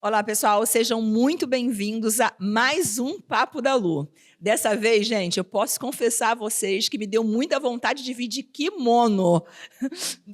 Olá, pessoal, sejam muito bem-vindos a mais um Papo da Lu. Dessa vez, gente, eu posso confessar a vocês que me deu muita vontade de vir de kimono.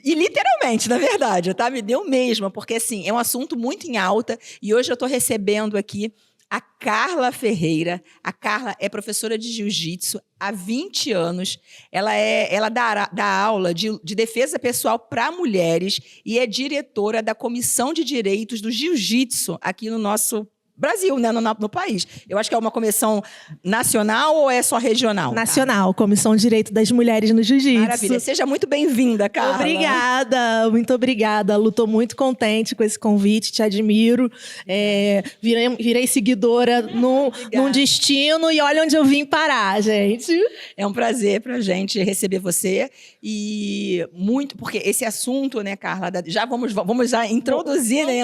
E literalmente, na verdade, tá? Me deu mesmo, porque assim, é um assunto muito em alta e hoje eu estou recebendo aqui a Carla Ferreira. A Carla é professora de jiu-jitsu há 20 anos. Ela dá aula de defesa pessoal para mulheres e é diretora da Comissão de Direitos do Jiu-Jitsu aqui no nosso Brasil, né, no país. Eu acho que é uma comissão nacional ou é só regional? Nacional, Comissão de Direito das Mulheres no Jiu-Jitsu. Maravilha. Seja muito bem-vinda, Carla. Obrigada, muito obrigada, Lu. Tô muito contente com esse convite, te admiro. Virei seguidora num destino e olha onde eu vim parar, gente. É um prazer pra gente receber você e muito, porque esse assunto, né, Carla, já vamos já introduzir, né,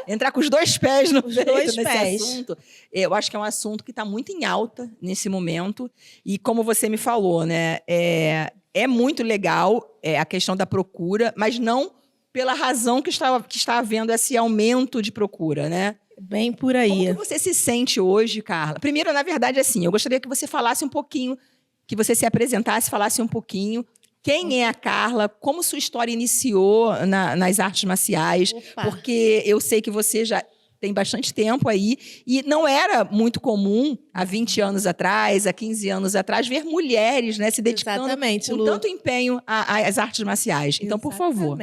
entrar com os dois pés no peito nesse assunto. Eu acho que é um assunto que está muito em alta nesse momento e como você me falou, né, é muito legal a questão da procura, mas não pela razão que está havendo esse aumento de procura, né? Bem por aí. Como que você se sente hoje, Carla? Primeiro, na verdade, assim, eu gostaria que você falasse um pouquinho, que você se apresentasse, falasse um pouquinho quem é a Carla, como sua história iniciou nas artes marciais, porque eu sei que você já tem bastante tempo aí, e não era muito comum, há 20 anos atrás, há 15 anos atrás, ver mulheres, né, se dedicando com tanto empenho às artes marciais. Então, por favor.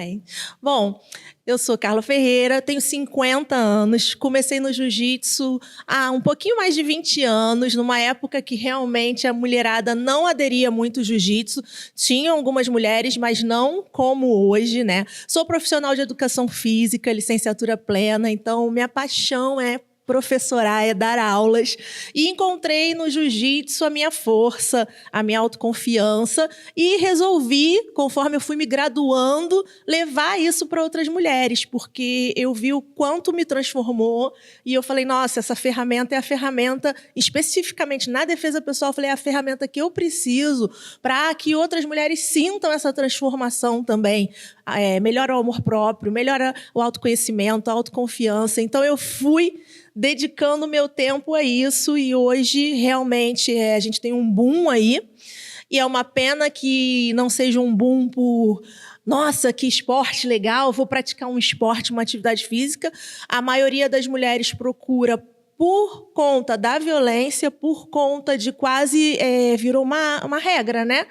Bom, eu sou Carla Ferreira, tenho 50 anos, comecei no jiu-jitsu há um pouquinho mais de 20 anos, numa época que realmente a mulherada não aderia muito ao jiu-jitsu. Tinham algumas mulheres, mas não como hoje, né? Sou profissional de educação física, licenciatura plena, então minha paixão é professorar, é dar aulas, e encontrei no jiu-jitsu a minha força, a minha autoconfiança, e resolvi, conforme eu fui me graduando, levar isso para outras mulheres, porque eu vi o quanto me transformou, e eu falei, nossa, essa ferramenta é a ferramenta, especificamente na defesa pessoal, eu falei, é a ferramenta que eu preciso para que outras mulheres sintam essa transformação também. Melhora o amor próprio, melhora o autoconhecimento, a autoconfiança. Então, eu fui dedicando meu tempo a isso e hoje, realmente, a gente tem um boom aí. E é uma pena que não seja um boom por... Nossa, que esporte legal, vou praticar um esporte, uma atividade física. A maioria das mulheres procura por conta da violência, por conta de quase... virou uma regra, né?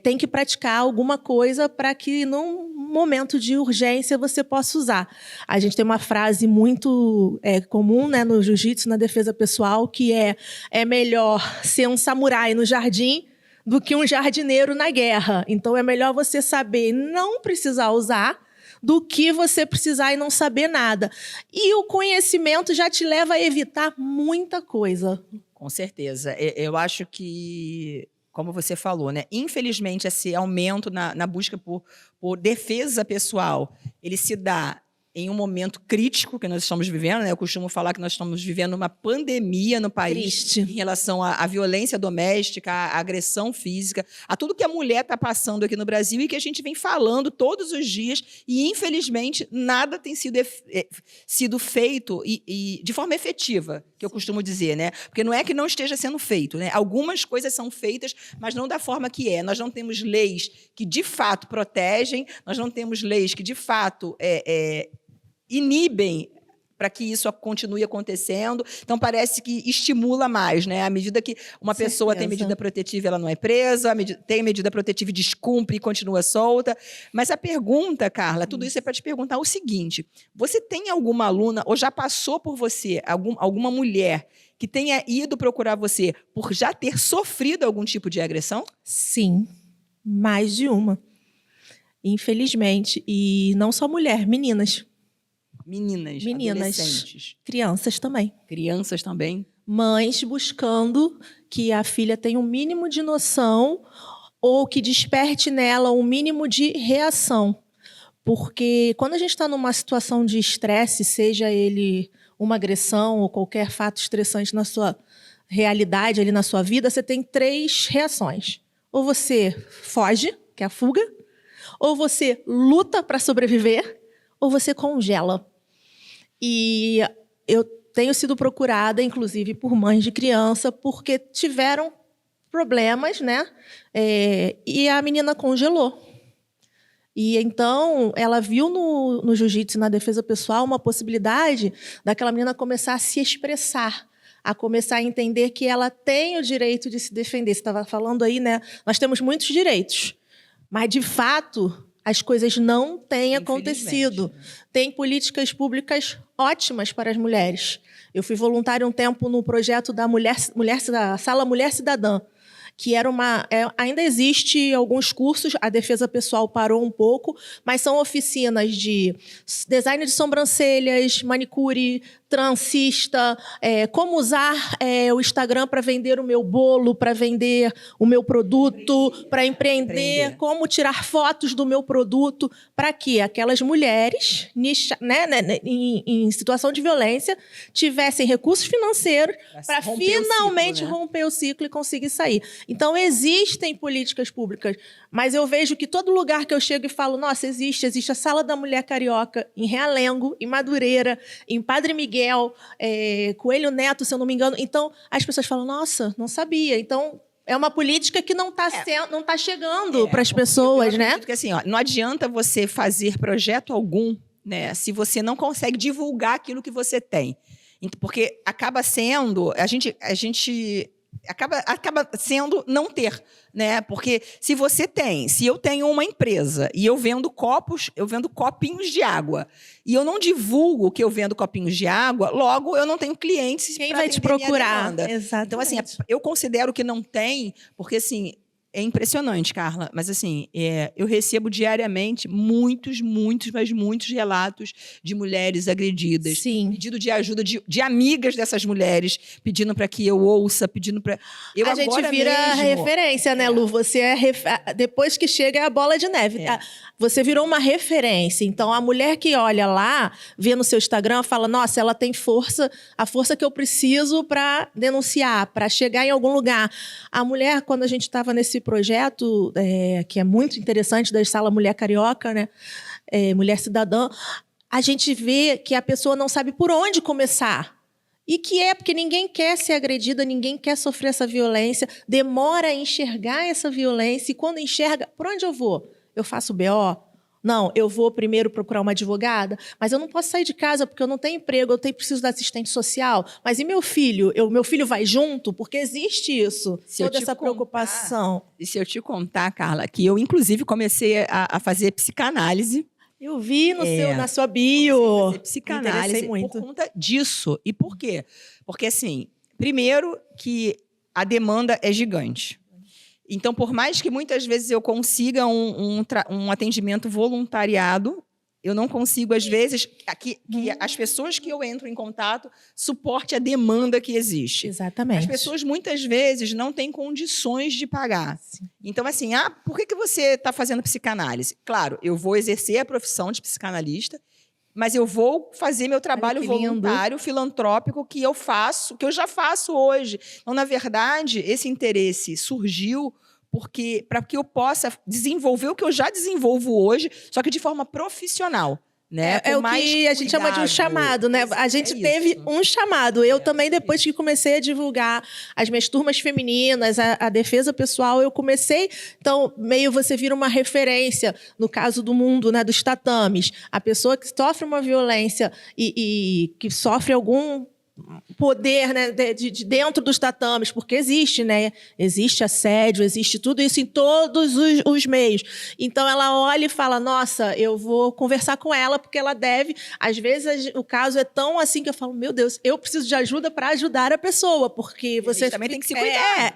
Tem que praticar alguma coisa para que, num momento de urgência, você possa usar. A gente tem uma frase muito comum, né, no jiu-jitsu, na defesa pessoal, que é melhor ser um samurai no jardim do que um jardineiro na guerra. Então, é melhor você saber não precisar usar do que você precisar e não saber nada. E o conhecimento já te leva a evitar muita coisa. Com certeza. Eu acho que, como você falou, né? Infelizmente, esse aumento na busca por defesa pessoal, ele se dá em um momento crítico que nós estamos vivendo, né? Eu costumo falar que nós estamos vivendo uma pandemia no país em relação à violência doméstica, à agressão física, a tudo que a mulher está passando aqui no Brasil e que a gente vem falando todos os dias e, infelizmente, nada tem sido feito e de forma efetiva, que eu costumo dizer, né? Porque não é que não esteja sendo feito, né? Algumas coisas são feitas, mas não da forma que é. Nós não temos leis que, de fato, protegem, nós não temos leis que, de fato, inibem para que isso continue acontecendo. Então, parece que estimula mais, né? À medida que uma pessoa tem medida protetiva, ela não é presa, tem medida protetiva e descumpre e continua solta. Mas a pergunta, Carla, tudo isso é para te perguntar o seguinte, você tem alguma aluna, ou já passou por você, alguma mulher que tenha ido procurar você por já ter sofrido algum tipo de agressão? Sim, mais de uma. Infelizmente. E não só mulher, meninas. Meninas, adolescentes. Crianças também. Crianças também. Mães buscando que a filha tenha um mínimo de noção ou que desperte nela um mínimo de reação. Porque quando a gente está numa situação de estresse, seja ele uma agressão ou qualquer fato estressante na sua realidade, ali na sua vida, você tem 3 reações. Ou você foge, que é a fuga, ou você luta para sobreviver, ou você congela. E eu tenho sido procurada, inclusive, por mães de criança, porque tiveram problemas, né? E a menina congelou. E então ela viu no jiu-jitsu e na defesa pessoal uma possibilidade daquela menina começar a se expressar, a começar a entender que ela tem o direito de se defender. Você estava falando aí, né? Nós temos muitos direitos, mas, de fato, as coisas não têm acontecido. Tem políticas públicas ótimas para as mulheres. Eu fui voluntária um tempo no projeto da da Sala Mulher Cidadã, que era ainda existe alguns cursos, a defesa pessoal parou um pouco, mas são oficinas de design de sobrancelhas, manicure, transista, como usar o Instagram para vender o meu bolo, para vender o meu produto, para empreender, como tirar fotos do meu produto, para que aquelas mulheres em situação de violência tivessem recursos financeiros para finalmente romper o ciclo e conseguir sair. Então, existem políticas públicas, mas eu vejo que todo lugar que eu chego e falo, nossa, existe a Sala da Mulher Carioca em Realengo, em Madureira, em Padre Miguel, Coelho Neto, se eu não me engano. Então, as pessoas falam, nossa, não sabia. Então, é uma política que não está chegando para as pessoas, né? Porque assim, não adianta você fazer projeto algum, né, se você não consegue divulgar aquilo que você tem. Porque acaba sendo... A gente acaba sendo não ter, né? Porque se eu tenho uma empresa e eu vendo copinhos de água e eu não divulgo que eu vendo copinhos de água, logo eu não tenho clientes. Quem vai te procurar? Exatamente. Então, assim, eu considero que não tem, porque assim, é impressionante, Carla, mas assim, eu recebo diariamente muitos relatos de mulheres agredidas. Sim. Pedido de ajuda de amigas dessas mulheres, pedindo para que eu ouça, pedindo para... A gente vira referência, né, Lu? Você depois que chega é a bola de neve. Você virou uma referência. Então, a mulher que olha lá, vê no seu Instagram, fala, nossa, ela tem força, a força que eu preciso para denunciar, para chegar em algum lugar. A mulher, quando a gente estava nesse projeto, que é muito interessante, da Sala Mulher Carioca, né? Mulher Cidadã, a gente vê que a pessoa não sabe por onde começar. E que porque ninguém quer ser agredida, ninguém quer sofrer essa violência, demora a enxergar essa violência, e quando enxerga, por onde eu vou? Eu faço BO? Não, eu vou primeiro procurar uma advogada, mas eu não posso sair de casa porque eu não tenho emprego, eu preciso da assistente social. Mas e meu filho? Meu filho vai junto? Porque existe isso, toda essa preocupação. E se eu te contar, Carla, que eu, inclusive, comecei a fazer psicanálise. Eu vi na sua bio. Fazer psicanálise muito por conta disso. E por quê? Porque, assim, primeiro que a demanda é gigante. Então, por mais que muitas vezes eu consiga um atendimento voluntariado, eu não consigo, às vezes, que as pessoas que eu entro em contato suporte a demanda que existe. Exatamente. As pessoas, muitas vezes, não têm condições de pagar. Sim. Então, assim, por que você está fazendo psicanálise? Claro, eu vou exercer a profissão de psicanalista, mas eu vou fazer meu trabalho voluntário, filantrópico, que eu já faço hoje. Então, na verdade, esse interesse surgiu para que eu possa desenvolver o que eu já desenvolvo hoje, só que de forma profissional. Né? É o que a gente chama de um chamado, né? A gente teve um chamado. Eu também, depois que comecei a divulgar as minhas turmas femininas, a defesa pessoal, eu comecei... Então, meio você vira uma referência, no caso do mundo, né, dos tatames. A pessoa que sofre uma violência e que sofre algum poder, né, de dentro dos tatames, porque existe, né? Existe assédio, existe tudo isso em todos os meios. Então, ela olha e fala, nossa, eu vou conversar com ela, porque ela deve... Às vezes, o caso é tão assim que eu falo, meu Deus, eu preciso de ajuda para ajudar a pessoa, porque você... também tem que se cuidar.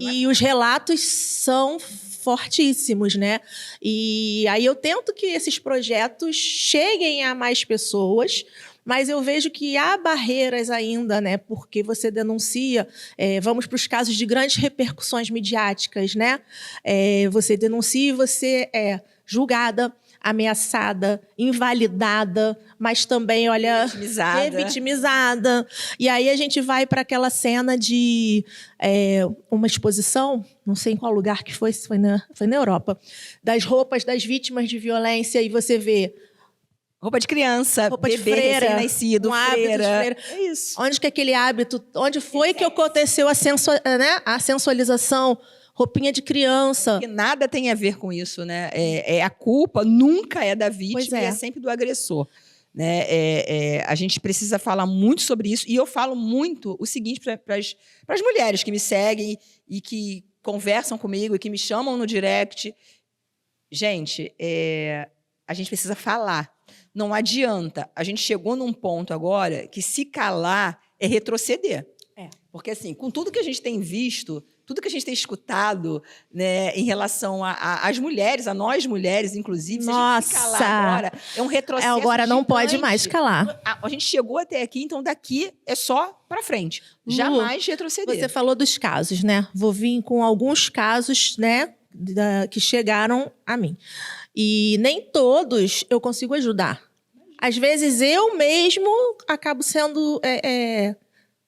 E os relatos são fortíssimos, né? E aí eu tento que esses projetos cheguem a mais pessoas, mas eu vejo que há barreiras ainda, né? Porque você denuncia, vamos para os casos de grandes repercussões midiáticas, né? Você denuncia e você é julgada, ameaçada, invalidada, mas também, olha, revitimizada. E aí a gente vai para aquela cena de uma exposição, não sei em qual lugar que foi, se foi na Europa, das roupas das vítimas de violência, e você vê Roupa de criança, Roupa de bebê freira, recém-nascido, um hábito de freira. freira. É isso. Onde que aquele hábito, onde foi que aconteceu a sensualização? Roupinha de criança. Que nada tem a ver com isso, né? A culpa nunca é da vítima, Pois é. e é sempre do agressor. Né? A gente precisa falar muito sobre isso, e eu falo muito o seguinte para as mulheres que me seguem e que conversam comigo e que me chamam no direct. Gente, a gente precisa falar. Não adianta. A gente chegou num ponto agora que se calar é retroceder. Porque, assim, com tudo que a gente tem visto, tudo que a gente tem escutado, né, em relação às mulheres, a nós mulheres, inclusive, se a gente se calar agora, é um retrocesso agora não gigante. pode mais calar. A gente chegou até aqui, então daqui é só para frente. Jamais retroceder. Você falou dos casos, né? Vou vir com alguns casos, né, que chegaram a mim. E nem todos eu consigo ajudar. Às vezes eu mesmo acabo sendo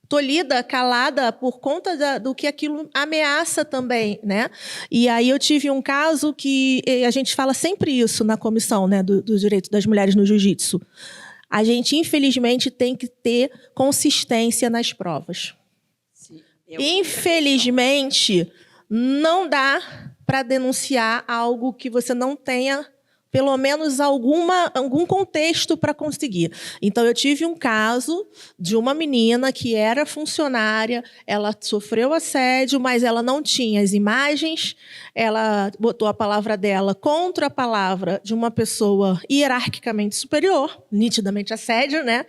tolhida, calada por conta do que aquilo ameaça também, né? E aí eu tive um caso que a gente fala sempre isso na comissão, né, do direito das mulheres no jiu-jitsu. A gente, infelizmente, tem que ter consistência nas provas. Sim. Infelizmente, não dá para denunciar algo que você não tenha pelo menos algum contexto para conseguir. Então, eu tive um caso de uma menina que era funcionária, ela sofreu assédio, mas ela não tinha as imagens, ela botou a palavra dela contra a palavra de uma pessoa hierarquicamente superior, nitidamente assédio, né?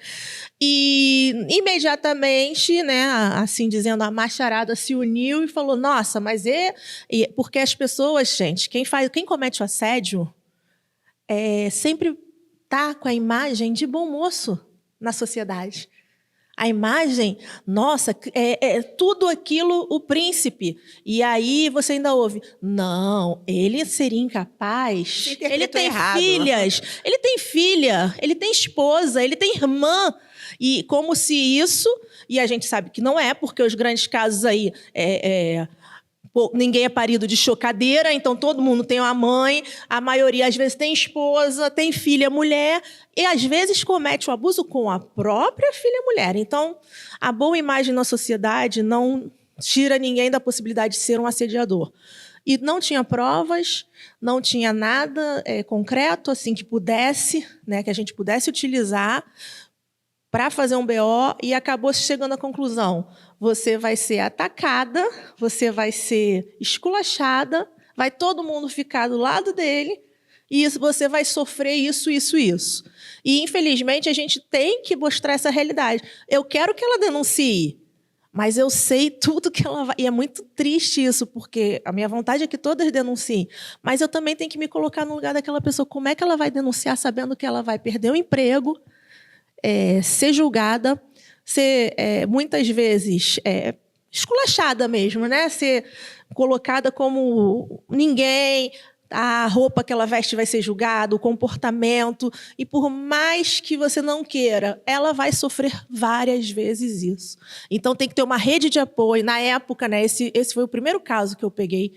E imediatamente, né, assim dizendo, a macharada se uniu e falou, nossa, mas porque as pessoas, gente, quem comete o assédio sempre tá com a imagem de bom moço na sociedade. A imagem, nossa, tudo aquilo o príncipe. E aí você ainda ouve, não, ele seria incapaz. Ele tem filhas, ele tem filha, ele tem esposa, ele tem irmã. E como se isso, e a gente sabe que não é, porque os grandes casos aí ninguém é parido de chocadeira, então todo mundo tem uma mãe, a maioria às vezes tem esposa, tem filha mulher, e às vezes comete o abuso com a própria filha mulher. Então, a boa imagem na sociedade não tira ninguém da possibilidade de ser um assediador. E não tinha provas, não tinha nada concreto assim que pudesse, né, que a gente pudesse utilizar para fazer um BO, e acabou chegando à conclusão: você vai ser atacada, você vai ser esculachada, vai todo mundo ficar do lado dele, e você vai sofrer isso, isso, isso. E, infelizmente, a gente tem que mostrar essa realidade. Eu quero que ela denuncie, mas eu sei tudo que ela vai... E é muito triste isso, porque a minha vontade é que todas denunciem, mas eu também tenho que me colocar no lugar daquela pessoa. Como é que ela vai denunciar sabendo que ela vai perder o emprego, ser julgada, ser muitas vezes esculachada mesmo, né? Ser colocada como ninguém, a roupa que ela veste vai ser julgada, o comportamento, e por mais que você não queira, ela vai sofrer várias vezes isso. Então tem que ter uma rede de apoio. Na época, né, esse foi o primeiro caso que eu peguei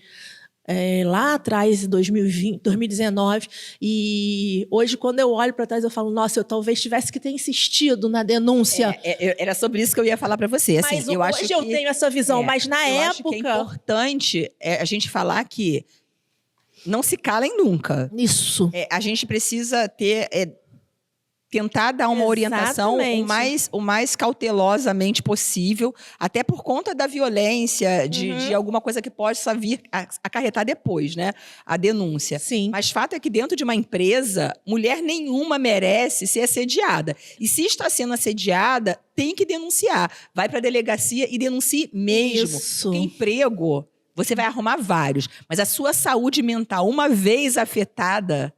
lá atrás, em 2020, 2019, e hoje, quando eu olho para trás, eu falo, nossa, eu talvez tivesse que ter insistido na denúncia. Era sobre isso que eu ia falar para você. Assim, Mas hoje eu tenho essa visão, mas na época... acho que é importante a gente falar que não se calem nunca. Isso. A gente precisa tentar dar uma orientação o mais cautelosamente possível, até por conta da violência, de alguma coisa que possa vir a acarretar depois, né? A denúncia. Sim. Mas fato é que dentro de uma empresa, mulher nenhuma merece ser assediada. E se está sendo assediada, tem que denunciar. Vai para a delegacia e denuncie mesmo. Isso. Porque emprego, você vai arrumar vários. Mas a sua saúde mental, uma vez afetada,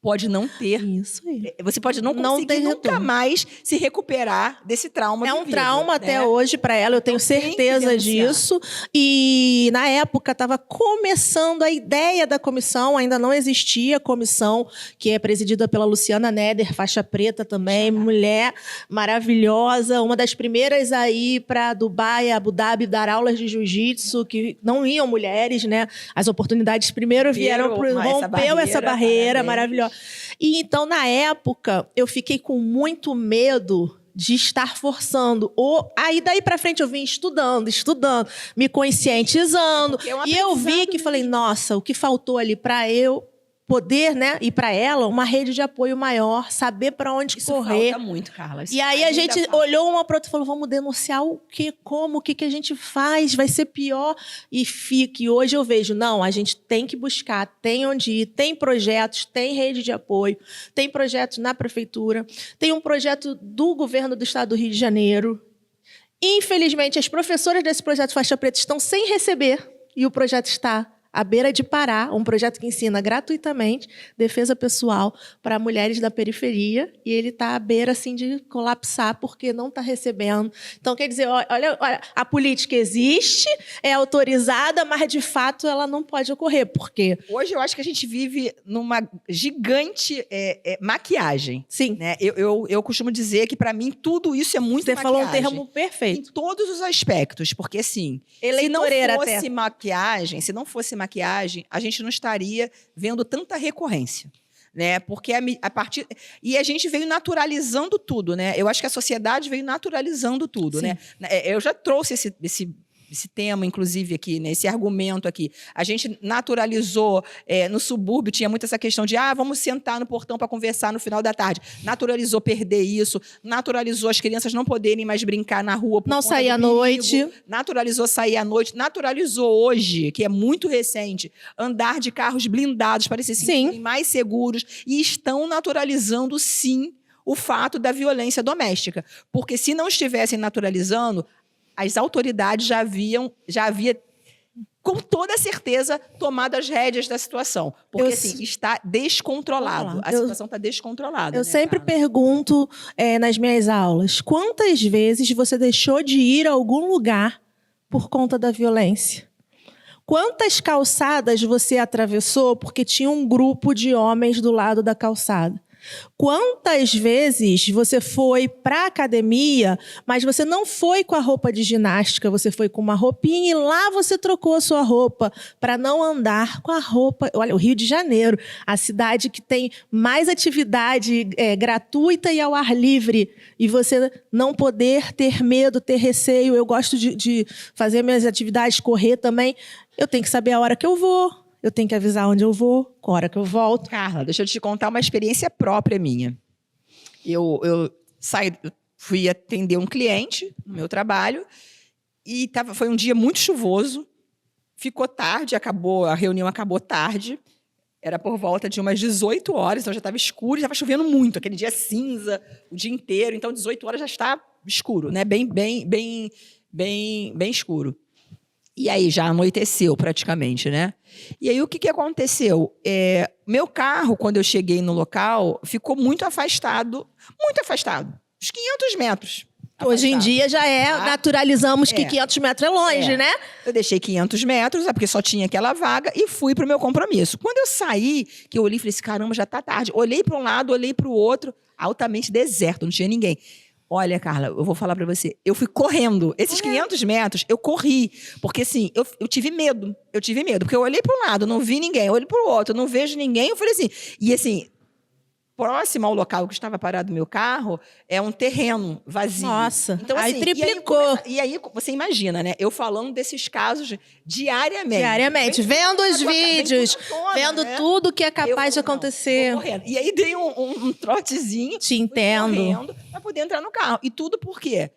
pode não ter. Isso aí. Você pode não conseguir nunca mais se recuperar desse trauma. É um trauma até hoje para ela, eu tenho certeza disso. E na época estava começando a ideia da comissão, ainda não existia a comissão, que é presidida pela Luciana Neder, faixa preta também, mulher maravilhosa, uma das primeiras a ir para Dubai, Abu Dhabi, dar aulas de jiu-jitsu, que não iam mulheres, né? As oportunidades primeiro vieram, rompeu essa barreira maravilhosa. E então, na época, eu fiquei com muito medo de estar forçando. Aí daí para frente eu vim estudando, me conscientizando. E eu vi que falei, nossa, o que faltou ali para eu poder, né, e para ela uma rede de apoio maior, saber para onde correr. Isso falta muito, Carla. E aí a gente olhou uma para outra e falou, vamos denunciar o quê, como, o que a gente faz, vai ser pior. E hoje eu vejo, não, a gente tem que buscar, tem onde ir, tem projetos, tem rede de apoio, tem projetos na prefeitura, tem um projeto do governo do estado do Rio de Janeiro. Infelizmente, as professoras desse projeto Faixa Preta estão sem receber e o projeto está à beira de parar, um projeto que ensina gratuitamente defesa pessoal para mulheres da periferia, e ele está à beira assim, de colapsar porque não está recebendo. Então, quer dizer, olha, a política existe, é autorizada, mas, de fato, ela não pode ocorrer. Por quê? Hoje eu acho que a gente vive numa gigante maquiagem. Sim. Né? Eu costumo dizer que, para mim, tudo isso é muito Você maquiagem. falou um termo perfeito. Em todos os aspectos, porque, assim, se não fosse maquiagem, a gente não estaria vendo tanta recorrência, né? Porque a partir e a gente veio naturalizando tudo, né? Eu acho que a sociedade veio naturalizando tudo, Sim. né? Eu já trouxe esse tema, inclusive, aqui, né? Esse argumento aqui. A gente naturalizou, no subúrbio, tinha muito essa questão de vamos sentar no portão para conversar no final da tarde. Naturalizou perder isso, naturalizou as crianças não poderem mais brincar na rua por não conta sair do à perigo, noite. naturalizou sair à noite, naturalizou hoje, que é muito recente, andar de carros blindados para se sentirem mais seguros, e estão naturalizando, sim, o fato da violência doméstica. Porque se não estivessem naturalizando, as autoridades já havia, com toda certeza, tomado as rédeas da situação. Porque, assim, está descontrolado. A situação está descontrolada. Eu sempre pergunto nas minhas aulas, quantas vezes você deixou de ir a algum lugar por conta da violência? Quantas calçadas você atravessou porque tinha um grupo de homens do lado da calçada? Quantas vezes você foi para a academia, mas você não foi com a roupa de ginástica, você foi com uma roupinha e lá você trocou a sua roupa para não andar com a roupa... Olha, o Rio de Janeiro, a cidade que tem mais atividade gratuita e ao ar livre, e você não poder ter medo, ter receio. Eu gosto de fazer minhas atividades, correr também. Eu tenho que saber a hora que eu vou. Eu tenho que avisar onde eu vou, a hora que eu volto. Carla, deixa eu te contar uma experiência própria minha. Eu fui atender um cliente no meu trabalho e foi um dia muito chuvoso. Ficou tarde, a reunião acabou tarde. Era por volta de umas 18 horas, então já estava escuro, já estava chovendo muito. Aquele dia cinza, o dia inteiro. Então, 18 horas já está escuro, né? Bem escuro. E aí já anoiteceu praticamente, né? E aí o que aconteceu? Meu carro, quando eu cheguei no local, ficou muito afastado, uns 500 metros. Hoje em dia já naturalizamos que 500 metros é longe, né? Eu deixei 500 metros, porque só tinha aquela vaga, e fui para o meu compromisso. Quando eu saí, que eu olhei e falei assim, caramba, já está tarde. Olhei para um lado, olhei para o outro, altamente deserto, não tinha ninguém. Olha, Carla, eu vou falar pra você. Eu fui correndo. Esses 500 metros, eu corri. Porque, assim, eu tive medo. Porque eu olhei para um lado, não vi ninguém. Eu olhei para o outro, não vejo ninguém. Eu falei assim... E, assim, próximo ao local que estava parado o meu carro, é um terreno vazio. Nossa, então, aí assim, triplicou. E aí, você imagina, né? Eu falando desses casos diariamente. Diariamente. Vendo os vídeos, vendo tudo que é capaz de acontecer. Vou correndo. E aí dei um trotezinho. Te entendo. Correndo para poder entrar no carro. E tudo por quê?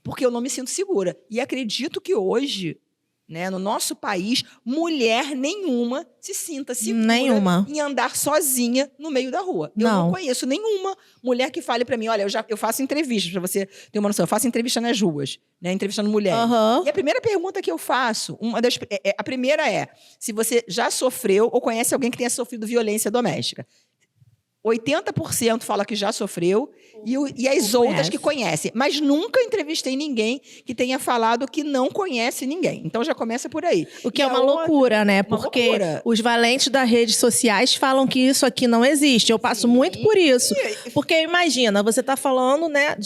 Porque eu não me sinto segura. E acredito que hoje, né, no nosso país, mulher nenhuma se sinta segura em andar sozinha no meio da rua. Eu não conheço nenhuma mulher que fale para mim, olha, eu faço entrevistas, para você ter uma noção, eu faço entrevista nas ruas, né, entrevistando mulheres. E a primeira pergunta que eu faço, a primeira é, se você já sofreu ou conhece alguém que tenha sofrido violência doméstica. 80% fala que já sofreu e as outras que conhecem. Mas nunca entrevistei ninguém que tenha falado que não conhece ninguém. Então, já começa por aí. O que é uma loucura, né? Porque os valentes das redes sociais falam que isso aqui não existe. Eu passo muito por isso. Porque, imagina, você está falando, né,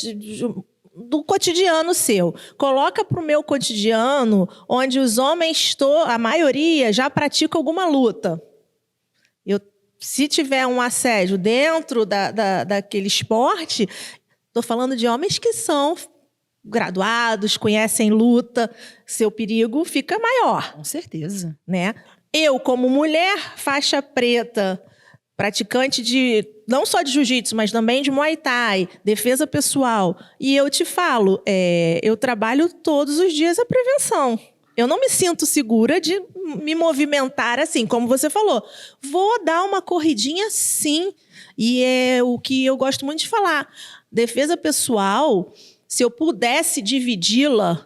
do cotidiano seu. Coloca para o meu cotidiano, onde os homens, a maioria, já praticam alguma luta. Eu se tiver um assédio dentro daquele esporte, estou falando de homens que são graduados, conhecem luta, seu perigo fica maior. Com certeza. Né? Eu, como mulher, faixa preta, praticante de não só de jiu-jitsu, mas também de Muay Thai, defesa pessoal, e eu te falo, eu trabalho todos os dias a prevenção. Eu não me sinto segura de me movimentar assim, como você falou. Vou dar uma corridinha sim. E é o que eu gosto muito de falar. Defesa pessoal, se eu pudesse dividi-la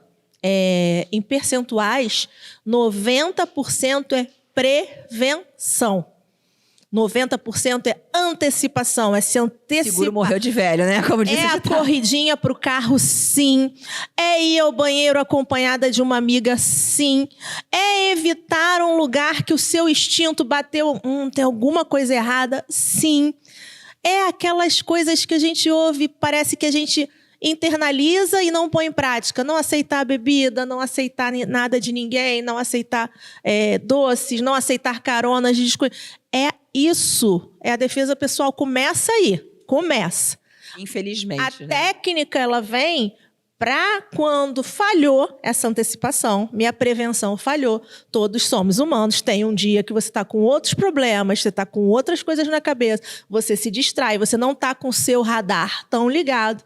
em percentuais, 90% é prevenção. 90% é antecipação, é se antecipar. Seguro morreu de velho, né? Como disse a corridinha pro carro, sim. É ir ao banheiro acompanhada de uma amiga, sim. É evitar um lugar que o seu instinto bateu, tem alguma coisa errada, sim. É aquelas coisas que a gente ouve, parece que a gente internaliza e não põe em prática. Não aceitar a bebida, não aceitar nada de ninguém, não aceitar doces, não aceitar caronas de isso, a defesa pessoal. Começa aí, começa. Infelizmente. A técnica, ela vem para quando falhou essa antecipação, minha prevenção falhou. Todos somos humanos. Tem um dia que você está com outros problemas, você está com outras coisas na cabeça, você se distrai, você não está com o seu radar tão ligado.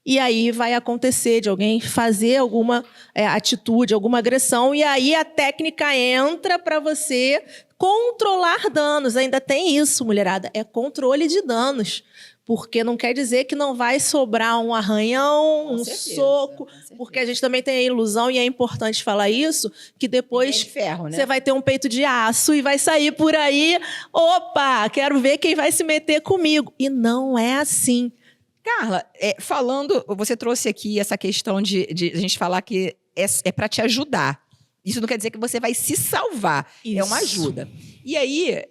E aí vai acontecer de alguém fazer alguma atitude, alguma agressão, e aí a técnica entra para você controlar danos. Ainda tem isso, mulherada, é controle de danos. Porque não quer dizer que não vai sobrar um arranhão, um soco, porque a gente também tem a ilusão, e é importante falar isso, que depois de ferro, né? Você vai ter um peito de aço e vai sair por aí, opa, quero ver quem vai se meter comigo. E não é assim. Carla, você trouxe aqui essa questão de a gente falar que é para te ajudar. Isso não quer dizer que você vai se salvar. Isso. É uma ajuda. E aí,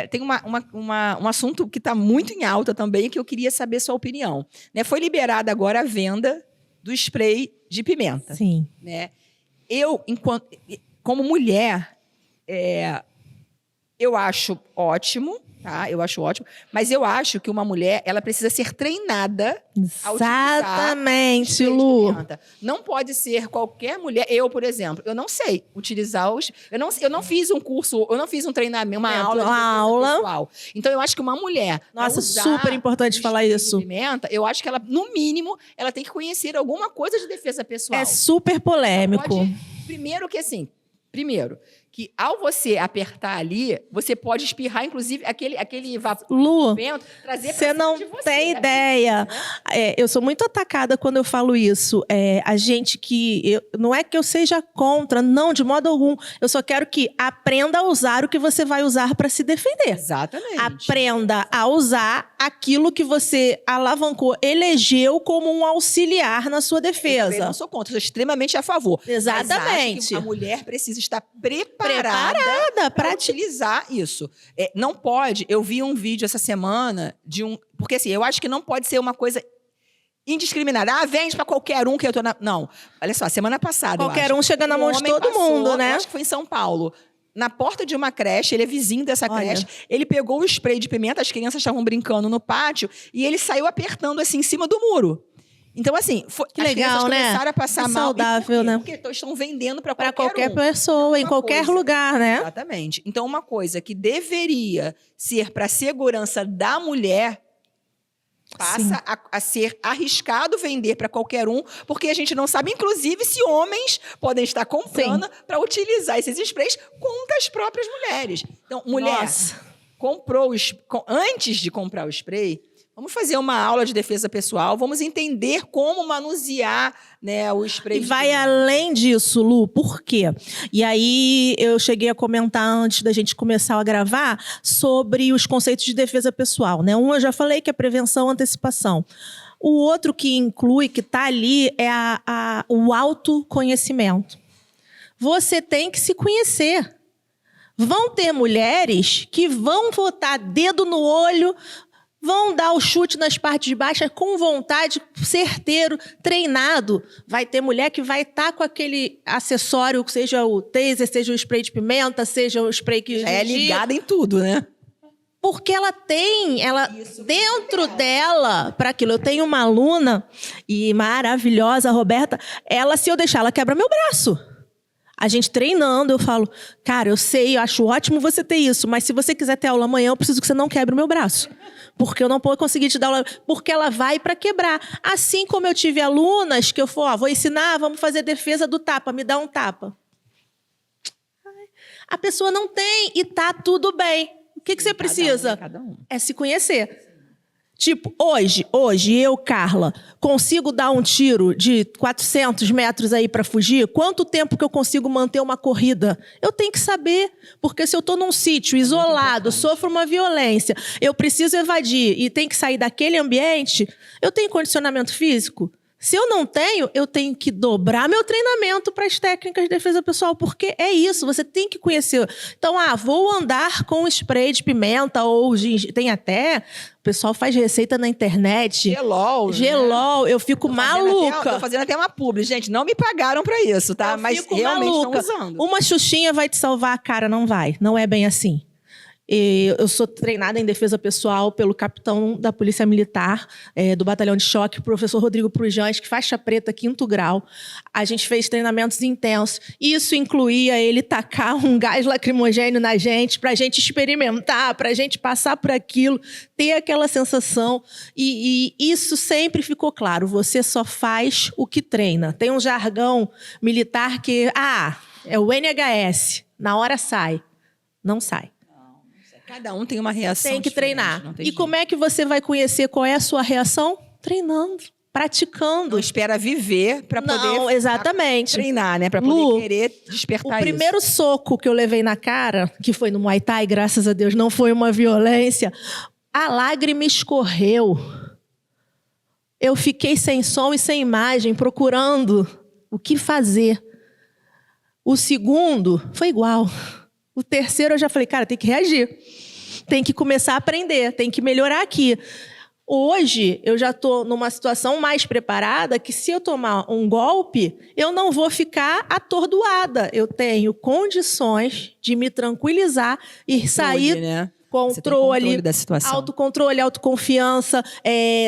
tem um assunto que está muito em alta também, que eu queria saber sua opinião. Né? Foi liberada agora a venda do spray de pimenta. Sim. Né? Eu, como mulher, eu acho ótimo. Tá? Eu acho ótimo, mas eu acho que uma mulher, ela precisa ser treinada. Exatamente, Lu. Não pode ser qualquer mulher. Eu, por exemplo, eu não sei utilizar eu não fiz um curso, eu não fiz um treinamento, uma aula pessoal. Então eu acho que uma mulher, nossa, super importante falar isso. Pimenta, eu acho que ela, no mínimo, ela tem que conhecer alguma coisa de defesa pessoal. É super polêmico. Primeiro que ao você apertar ali, você pode espirrar, inclusive, aquele vapor. Lu, vento, trazer você não tem ideia. Eu sou muito atacada quando eu falo isso. A gente não é que eu seja contra, não, de modo algum. Eu só quero que aprenda a usar o que você vai usar para se defender. Exatamente. Aprenda a usar aquilo que você alavancou, elegeu como um auxiliar na sua defesa. Eu não sou contra, sou extremamente a favor. Exatamente. Mas acho que a mulher precisa estar preparada para utilizar isso. Não pode. Eu vi um vídeo essa semana porque assim, eu acho que não pode ser uma coisa indiscriminada. Vende para qualquer um que eu tô Não. Olha só, semana passada. Qualquer um chega na mão de todo mundo, né? Eu acho que foi em São Paulo. Na porta de uma creche, ele é vizinho dessa creche, ele pegou o spray de pimenta, as crianças estavam brincando no pátio, e ele saiu apertando assim em cima do muro. Então, assim, que legal, começaram a passar mal. Saudável, né? Porque estão vendendo para qualquer pessoa, em qualquer lugar, né? Exatamente. Então, uma coisa que deveria ser para a segurança da mulher passa a ser arriscado vender para qualquer um, porque a gente não sabe, inclusive, se homens podem estar comprando para utilizar esses sprays contra as próprias mulheres. Então, mulher, antes de comprar o spray, vamos fazer uma aula de defesa pessoal, vamos entender como manusear, né, o spray. E vai além disso, Lu, por quê? E aí eu cheguei a comentar antes da gente começar a gravar sobre os conceitos de defesa pessoal, né? Um eu já falei que é prevenção, antecipação. O outro que inclui, que está ali, é o autoconhecimento. Você tem que se conhecer. Vão ter mulheres que vão botar dedo no olho, vão dar o chute nas partes baixas com vontade, certeiro, treinado. Vai ter mulher que vai estar com aquele acessório, seja o taser, seja o spray de pimenta, seja o spray que... É ligada em tudo, né? Porque ela tem, dentro dela, para aquilo. Eu tenho uma aluna, e maravilhosa, a Roberta, ela, se eu deixar, ela quebra meu braço. A gente treinando, eu falo, cara, eu sei, eu acho ótimo você ter isso, mas se você quiser ter aula amanhã, eu preciso que você não quebre o meu braço. Porque eu não vou conseguir te dar aula, porque ela vai para quebrar. Assim como eu tive alunas que eu falo, vou ensinar, vamos fazer defesa do tapa, me dá um tapa. A pessoa não tem e tá tudo bem. O que você precisa? Cada um. É se conhecer. Tipo, hoje, eu, Carla, consigo dar um tiro de 400 metros aí para fugir? Quanto tempo que eu consigo manter uma corrida? Eu tenho que saber, porque se eu estou num sítio isolado, sofro uma violência, eu preciso evadir e tenho que sair daquele ambiente, eu tenho condicionamento físico? Se eu não tenho, eu tenho que dobrar meu treinamento para as técnicas de defesa pessoal, porque é isso, você tem que conhecer. Então, vou andar com spray de pimenta ou tem até, o pessoal faz receita na internet. Gelol. Gelol, né? Eu fico maluca. Tô fazendo até uma publi, gente, não me pagaram para isso, tá? Mas realmente maluca. Estão usando. Uma xuxinha vai te salvar a cara, não vai. Não é bem assim. Eu sou treinada em defesa pessoal pelo capitão da Polícia Militar, do Batalhão de Choque, o professor Rodrigo Prujans, que faixa preta, 5º grau. A gente fez treinamentos intensos. Isso incluía ele tacar um gás lacrimogêneo na gente, para a gente experimentar, para a gente passar por aquilo, ter aquela sensação. E isso sempre ficou claro. Você só faz o que treina. Tem um jargão militar que, é o NHS, na hora sai. Não sai. Cada um tem uma reação. Tem que treinar. Não tem e jeito. como é que você vai conhecer qual é a sua reação? Treinando, praticando. Não espera viver para poder. Não, exatamente. Treinar, né? Para poder querer despertar isso. O primeiro soco que eu levei na cara, que foi no Muay Thai, graças a Deus, não foi uma violência, a lágrima escorreu. Eu fiquei sem som e sem imagem, procurando o que fazer. O segundo foi igual. O terceiro eu já falei, cara, tem que reagir. Tem que começar a aprender, tem que melhorar aqui. Hoje, eu já estou numa situação mais preparada que se eu tomar um golpe, eu não vou ficar atordoada. Eu tenho condições de me tranquilizar e sair... Né? Controle da situação. Autocontrole, autoconfiança,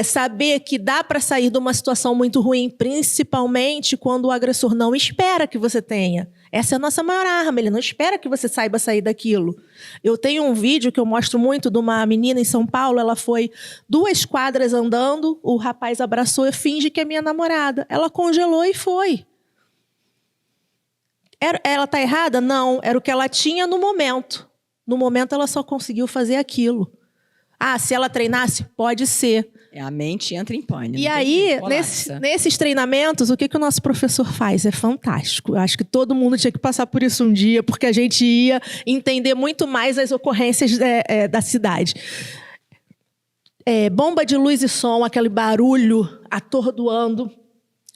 saber que dá para sair de uma situação muito ruim, principalmente quando o agressor não espera que você tenha. Essa é a nossa maior arma, ele não espera que você saiba sair daquilo. Eu tenho um vídeo que eu mostro muito de uma menina em São Paulo, ela foi 2 quadras andando, o rapaz abraçou e finge que é minha namorada. Ela congelou e foi. Ela está errada? Não, era o que ela tinha no momento. No momento, ela só conseguiu fazer aquilo. Se ela treinasse? Pode ser. A mente entra em pânico. E aí, nesses treinamentos, o que o nosso professor faz? É fantástico. Eu acho que todo mundo tinha que passar por isso um dia, porque a gente ia entender muito mais as ocorrências da cidade. Bomba de luz e som, aquele barulho atordoando.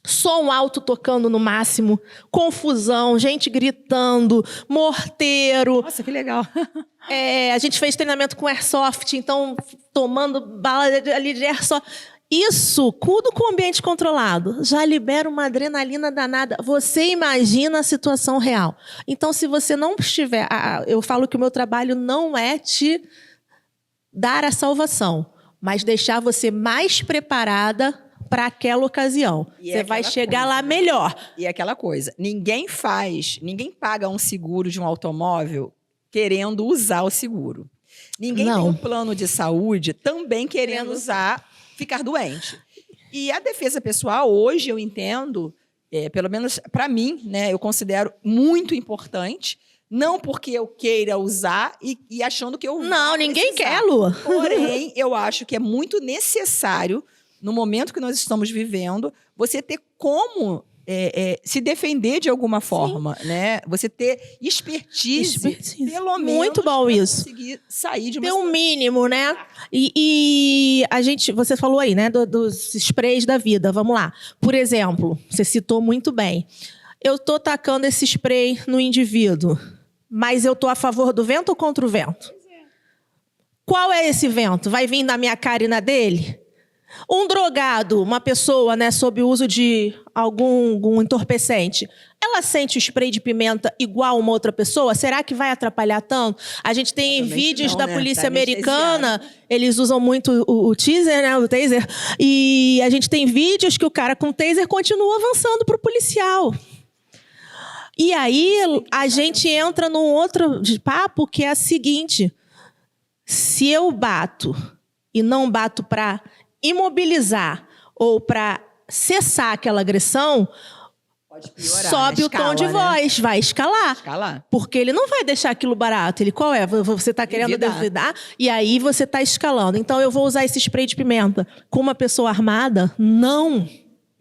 Som alto tocando no máximo, confusão, gente gritando, morteiro. Nossa, que legal. A gente fez treinamento com airsoft, então tomando bala ali de airsoft. Isso, tudo com ambiente controlado, já libera uma adrenalina danada. Você imagina a situação real. Então, se você não estiver... eu falo que o meu trabalho não é te dar a salvação, mas deixar você mais preparada para aquela ocasião. Você vai chegar lá melhor. E aquela coisa, ninguém paga um seguro de um automóvel querendo usar o seguro. Ninguém tem um plano de saúde também querendo usar, ficar doente. E a defesa pessoal, hoje eu entendo, pelo menos para mim, né, eu considero muito importante, não porque eu queira usar e achando que eu vou Não, ninguém quer, Lu. Porém, eu acho que é muito necessário, no momento que nós estamos vivendo, você ter como se defender de alguma forma, né? Você ter expertise. Pelo menos, muito bom isso. Conseguir sair de uma ter um mínimo, né? E você falou aí, né, dos sprays da vida. Vamos lá. Por exemplo, você citou muito bem. Eu estou tacando esse spray no indivíduo, mas eu estou a favor do vento ou contra o vento? Qual é esse vento? Vai vir na minha cara e na dele? Um drogado, uma pessoa, né, sob o uso de algum entorpecente, ela sente o spray de pimenta igual uma outra pessoa? Será que vai atrapalhar tanto? A gente tem vídeos da polícia americana, eles usam muito o teaser, né, o taser, e a gente tem vídeos que o cara com taser continua avançando pro policial. E aí a gente entra num outro papo que é a seguinte: se eu bato e não bato para imobilizar ou para cessar aquela agressão, pode piorar, sobe o tom de voz, vai escalar. Escalar. Porque ele não vai deixar aquilo barato. Ele, qual é? Você está querendo duvidar? E aí você está escalando. Então eu vou usar esse spray de pimenta com uma pessoa armada? Não.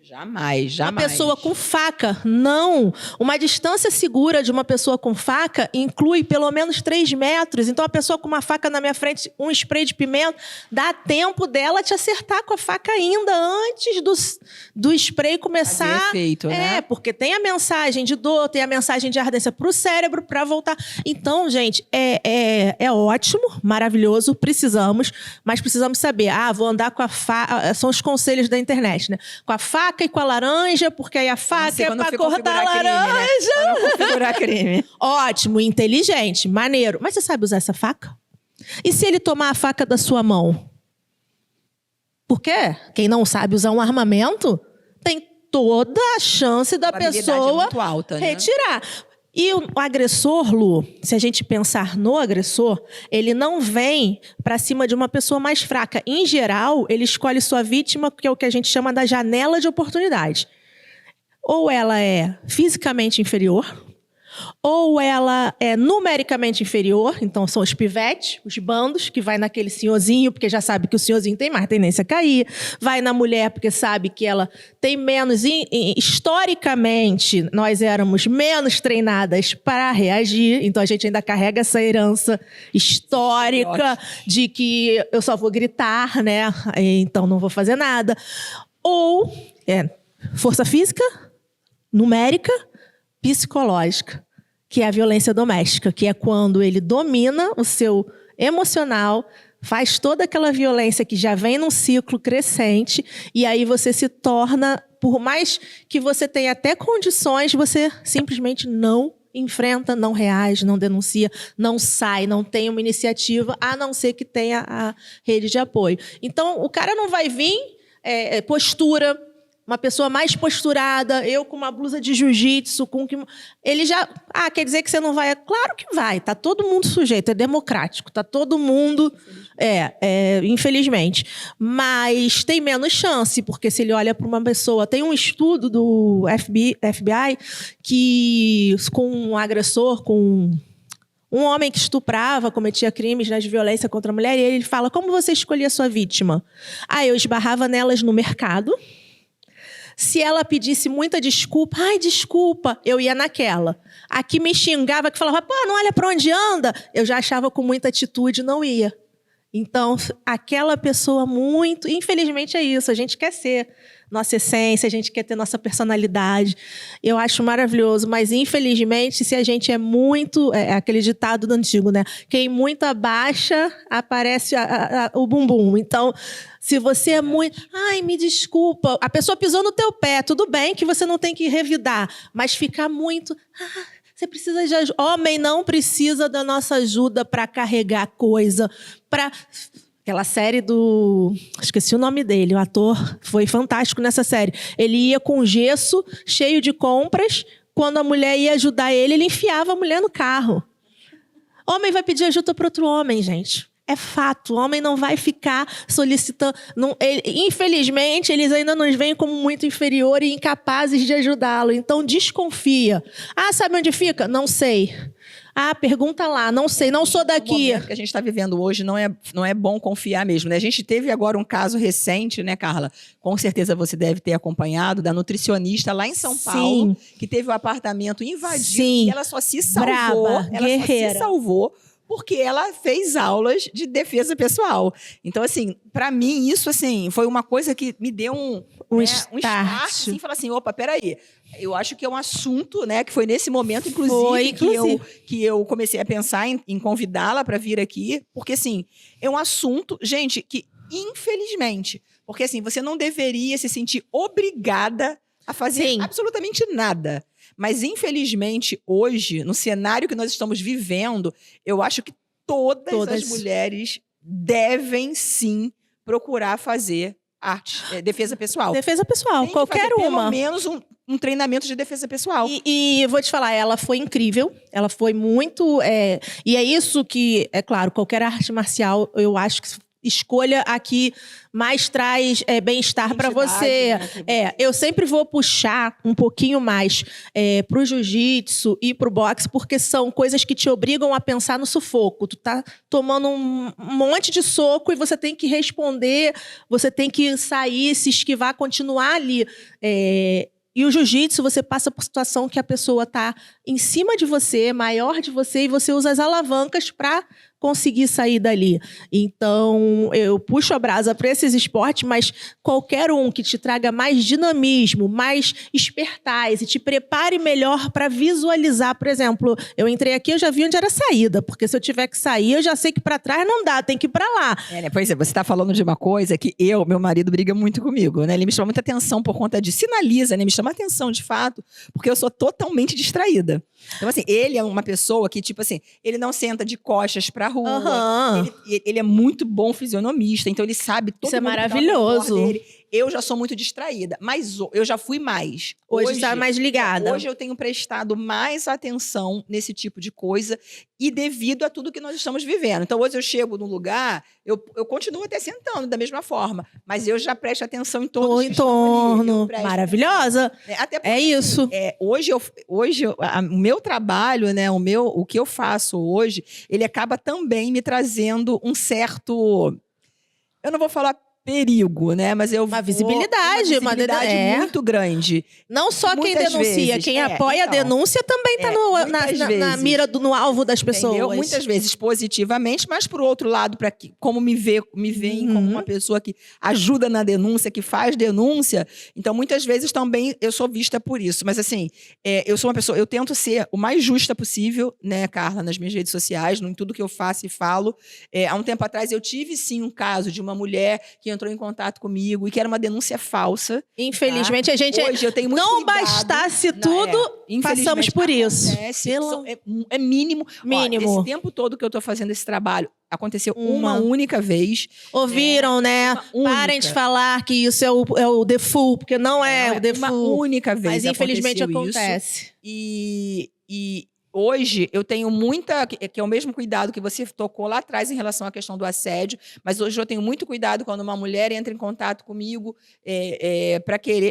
Jamais, jamais. Uma pessoa com faca, não. Uma distância segura de uma pessoa com faca inclui pelo menos 3 metros. Então, a pessoa com uma faca na minha frente, um spray de pimenta, dá tempo dela te acertar com a faca ainda antes do spray começar. Fazer efeito, né? Porque tem a mensagem de dor, tem a mensagem de ardência para o cérebro, para voltar. Então, gente, é ótimo, maravilhoso, mas precisamos saber. Vou andar com a faca. São os conselhos da internet, né? Com a faca e com a laranja, porque aí a faca é para cortar a laranja. Crime, né? Para configurar crime. Ótimo, inteligente, maneiro. Mas você sabe usar essa faca? E se ele tomar a faca da sua mão? Por quê? Quem não sabe usar um armamento tem toda a chance da pessoa muito alta, né? retirar. E o agressor, Lu, se a gente pensar no agressor, ele não vem para cima de uma pessoa mais fraca. Em geral, ele escolhe sua vítima, que é o que a gente chama da janela de oportunidade. Ou ela é fisicamente inferior, ou ela é numericamente inferior, então são os pivetes, os bandos, que vai naquele senhorzinho, porque já sabe que o senhorzinho tem mais tendência a cair, vai na mulher, porque sabe que ela tem menos... Historicamente, nós éramos menos treinadas para reagir, então a gente ainda carrega essa herança histórica de que eu só vou gritar, né? Então não vou fazer nada. Ou força física, numérica, psicológica, que é a violência doméstica, que é quando ele domina o seu emocional, faz toda aquela violência que já vem num ciclo crescente, e aí você se torna, por mais que você tenha até condições, você simplesmente não enfrenta, não reage, não denuncia, não sai, não tem uma iniciativa, a não ser que tenha a rede de apoio. Então, o cara não vai vir, postura... Uma pessoa mais posturada, eu com uma blusa de jiu-jitsu, ele já... quer dizer que você não vai... Claro que vai, tá todo mundo sujeito, é democrático, tá todo mundo... infelizmente. Mas tem menos chance, porque se ele olha para uma pessoa... Tem um estudo do FBI que, com um agressor, com um homem que estuprava, cometia crimes, né, de violência contra a mulher, e ele fala, como você escolhia a sua vítima? Eu esbarrava nelas no mercado. Se ela pedisse muita desculpa, desculpa, eu ia naquela. A que me xingava, que falava, não olha para onde anda, eu já achava com muita atitude, não ia. Então, aquela pessoa muito... Infelizmente é isso, a gente quer ser nossa essência, a gente quer ter nossa personalidade. Eu acho maravilhoso, mas infelizmente, se a gente é muito... aquele ditado do antigo, né? Quem muito abaixa, aparece o bumbum. Então, se você é muito... me desculpa. A pessoa pisou no teu pé, tudo bem que você não tem que revidar, mas ficar muito... Você precisa de ajuda. Homem não precisa da nossa ajuda para carregar coisa, para... Aquela série do... Esqueci o nome dele, o ator foi fantástico nessa série. Ele ia com gesso, cheio de compras. Quando a mulher ia ajudar ele enfiava a mulher no carro. Homem vai pedir ajuda para outro homem, gente. É fato, o homem não vai ficar solicitando... Infelizmente, eles ainda nos veem como muito inferior e incapazes de ajudá-lo. Então, desconfia. Sabe onde fica? Não sei. Pergunta lá, não sei, não sou daqui. O momento que a gente está vivendo hoje não é bom confiar mesmo, né? A gente teve agora um caso recente, né, Carla? Com certeza você deve ter acompanhado, da nutricionista lá em São Paulo, que teve o apartamento invadido e ela só se salvou. Braba, guerreira. Só se salvou porque ela fez aulas de defesa pessoal. Então, assim, para mim, isso, assim, foi uma coisa que me deu um start, assim, falar assim, opa, peraí. Eu acho que é um assunto, né, que foi nesse momento, inclusive. Que eu comecei a pensar em convidá-la para vir aqui, porque, assim, é um assunto, gente, que, infelizmente, Porque assim, você não deveria se sentir obrigada a fazer Sim. absolutamente nada. Mas, infelizmente, hoje, no cenário que nós estamos vivendo, eu acho que todas as mulheres devem, sim, procurar fazer arte, defesa pessoal. Defesa pessoal, Tem qualquer que fazer, uma. pelo menos um treinamento de defesa pessoal. E eu vou te falar, ela foi incrível, ela foi muito... e é isso que, é claro, qualquer arte marcial, eu acho que escolha a que mais traz bem-estar para você. Né? Eu sempre vou puxar um pouquinho mais pro jiu-jitsu e pro boxe, porque são coisas que te obrigam a pensar no sufoco. Tu tá tomando um monte de soco e você tem que responder, você tem que sair, se esquivar, continuar ali. E o jiu-jitsu, você passa por situação que a pessoa tá em cima de você, maior de você, e você usa as alavancas para conseguir sair dali. Então, eu puxo a brasa para esses esportes, mas qualquer um que te traga mais dinamismo, mais espertaz e te prepare melhor para visualizar. Por exemplo, eu entrei aqui, eu já vi onde era a saída, porque se eu tiver que sair, eu já sei que para trás não dá, tem que ir para lá. Né? Pois é, você está falando de uma coisa que meu marido briga muito comigo, né? Ele me chama muita atenção por conta disso. Sinaliza, né? Me chama atenção, de fato, porque eu sou totalmente distraída. Então, assim, ele é uma pessoa que, tipo assim, ele não senta de costas pra rua. Ele é muito bom fisionomista, então ele sabe todo Isso é mundo que tá ao maravilhoso. redor dele. Eu já sou muito distraída, mas eu já fui mais. Hoje está mais ligada. Hoje eu tenho prestado mais atenção nesse tipo de coisa e devido a tudo que nós estamos vivendo. Então, hoje eu chego num lugar, eu continuo até sentando da mesma forma, mas eu já presto atenção em todos os que estão ali. Maravilhosa. Até porque, é isso. Hoje o meu trabalho, né, o que eu faço hoje, ele acaba também me trazendo um certo... Eu não vou falar perigo, né? Mas uma visibilidade muito grande. Não só quem denuncia, quem apoia a denúncia também está na mira no alvo das pessoas. Entendeu? Muitas vezes positivamente, mas por outro lado, como me veem como uma pessoa que ajuda na denúncia, que faz denúncia, então muitas vezes também eu sou vista por isso. Mas assim, eu sou uma pessoa, eu tento ser o mais justa possível, né, Carla, nas minhas redes sociais, em tudo que eu faço e falo. Há um tempo atrás eu tive sim um caso de uma mulher que entrou em contato comigo e que era uma denúncia falsa. Infelizmente, a gente... Hoje eu tenho muito não cuidado. Bastasse tudo, passamos por isso. É mínimo. Mínimo. Ó, esse tempo todo que eu tô fazendo esse trabalho, aconteceu uma única vez. Ouviram, né? Parem de falar que isso é o default, porque não é o default. Uma única vez. Mas infelizmente acontece. E hoje eu tenho muita, que é o mesmo cuidado que você tocou lá atrás em relação à questão do assédio, mas hoje eu tenho muito cuidado quando uma mulher entra em contato comigo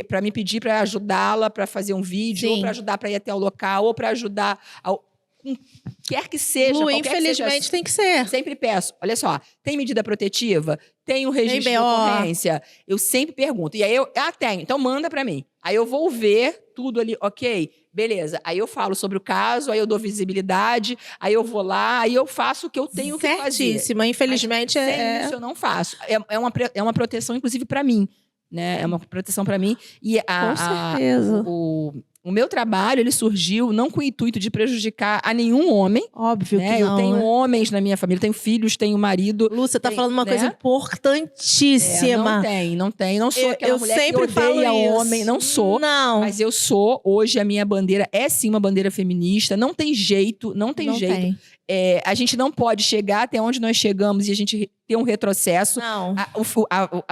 para me pedir para ajudá-la, para fazer um vídeo, ou para ajudar para ir até o local, ou para ajudar quer que seja. Lu, infelizmente tem que ser. Sempre peço, olha só, tem medida protetiva? Tem o registro de ocorrência? Eu sempre pergunto. E aí tenho, então manda para mim. Aí eu vou ver tudo ali, ok? Beleza. Aí eu falo sobre o caso, aí eu dou visibilidade, aí eu vou lá, aí eu faço o que eu tenho que fazer. Certíssima. Infelizmente sem isso eu não faço. É uma proteção, inclusive, para mim. Né? É uma proteção para mim. E com certeza. O meu trabalho, ele surgiu não com o intuito de prejudicar a nenhum homem. Óbvio que não. Eu tenho homens na minha família, tenho filhos, tenho marido. Lu, você tá falando uma coisa importantíssima. Não tem. Não sou aquela mulher sempre que odeia homem. Não sou. Não. Mas eu sou. Hoje a minha bandeira é sim uma bandeira feminista. Não tem jeito, não tem jeito. A gente não pode chegar até onde nós chegamos e a gente ter um retrocesso. Não.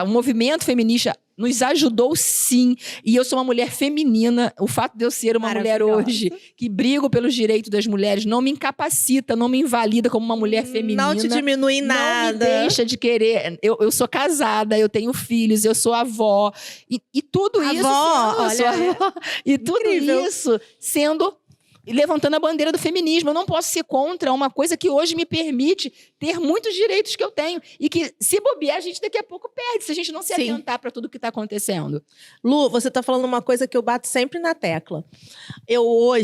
O movimento feminista nos ajudou sim. E eu sou uma mulher feminina. O fato de eu ser uma mulher hoje que brigo pelos direitos das mulheres não me incapacita, não me invalida como uma mulher feminina. Não te diminui em nada. Não me deixa de querer. Eu sou casada, eu tenho filhos, eu sou avó. E tudo isso... E tudo isso sendo... levantando a bandeira do feminismo. Eu não posso ser contra uma coisa que hoje me permite ter muitos direitos que eu tenho. E que, se bobear, a gente daqui a pouco perde, se a gente não se atentar para tudo que está acontecendo. Lu, você está falando uma coisa que eu bato sempre na tecla.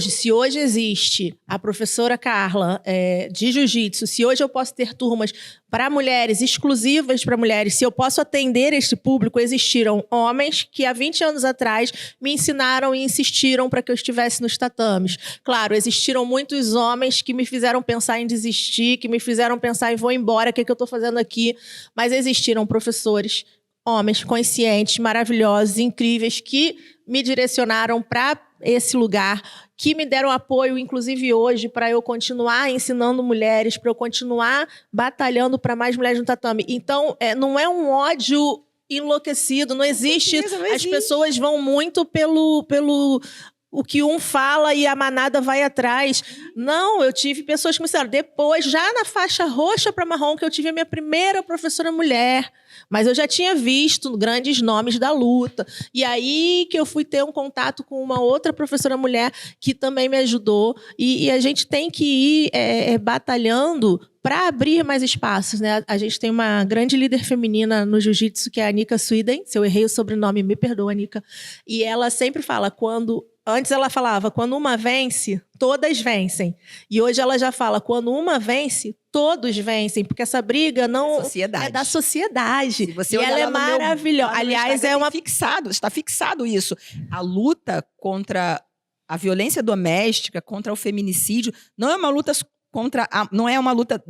Se hoje existe a professora Carla de jiu-jitsu, se hoje eu posso ter turmas para mulheres, exclusivas para mulheres, se eu posso atender este público, existiram homens que há 20 anos atrás me ensinaram e insistiram para que eu estivesse nos tatames. Claro, existiram muitos homens que me fizeram pensar em desistir, que me fizeram pensar em vou embora, o que eu estou fazendo aqui? Mas existiram professores, homens conscientes, maravilhosos, incríveis, que me direcionaram para esse lugar, que me deram apoio, inclusive hoje, para eu continuar ensinando mulheres, para eu continuar batalhando para mais mulheres no tatame. Então, não é um ódio enlouquecido, não existe. As pessoas vão muito pelo o que um fala e a manada vai atrás. Não, eu tive pessoas que me disseram, depois, já na faixa roxa para marrom, que eu tive a minha primeira professora mulher, mas eu já tinha visto grandes nomes da luta. E aí que eu fui ter um contato com uma outra professora mulher que também me ajudou. E a gente tem que ir batalhando para abrir mais espaços, né? A gente tem uma grande líder feminina no jiu-jitsu, que é a Anika Sweden. Se eu errei o sobrenome, me perdoa, Anika. E ela sempre fala, antes ela falava, quando uma vence, todas vencem. E hoje ela já fala, quando uma vence, todos vencem. Porque essa briga não é da sociedade. Se você e ela é maravilhosa. Aliás, está fixado isso. A luta contra a violência doméstica, contra o feminicídio, não é uma luta não é uma luta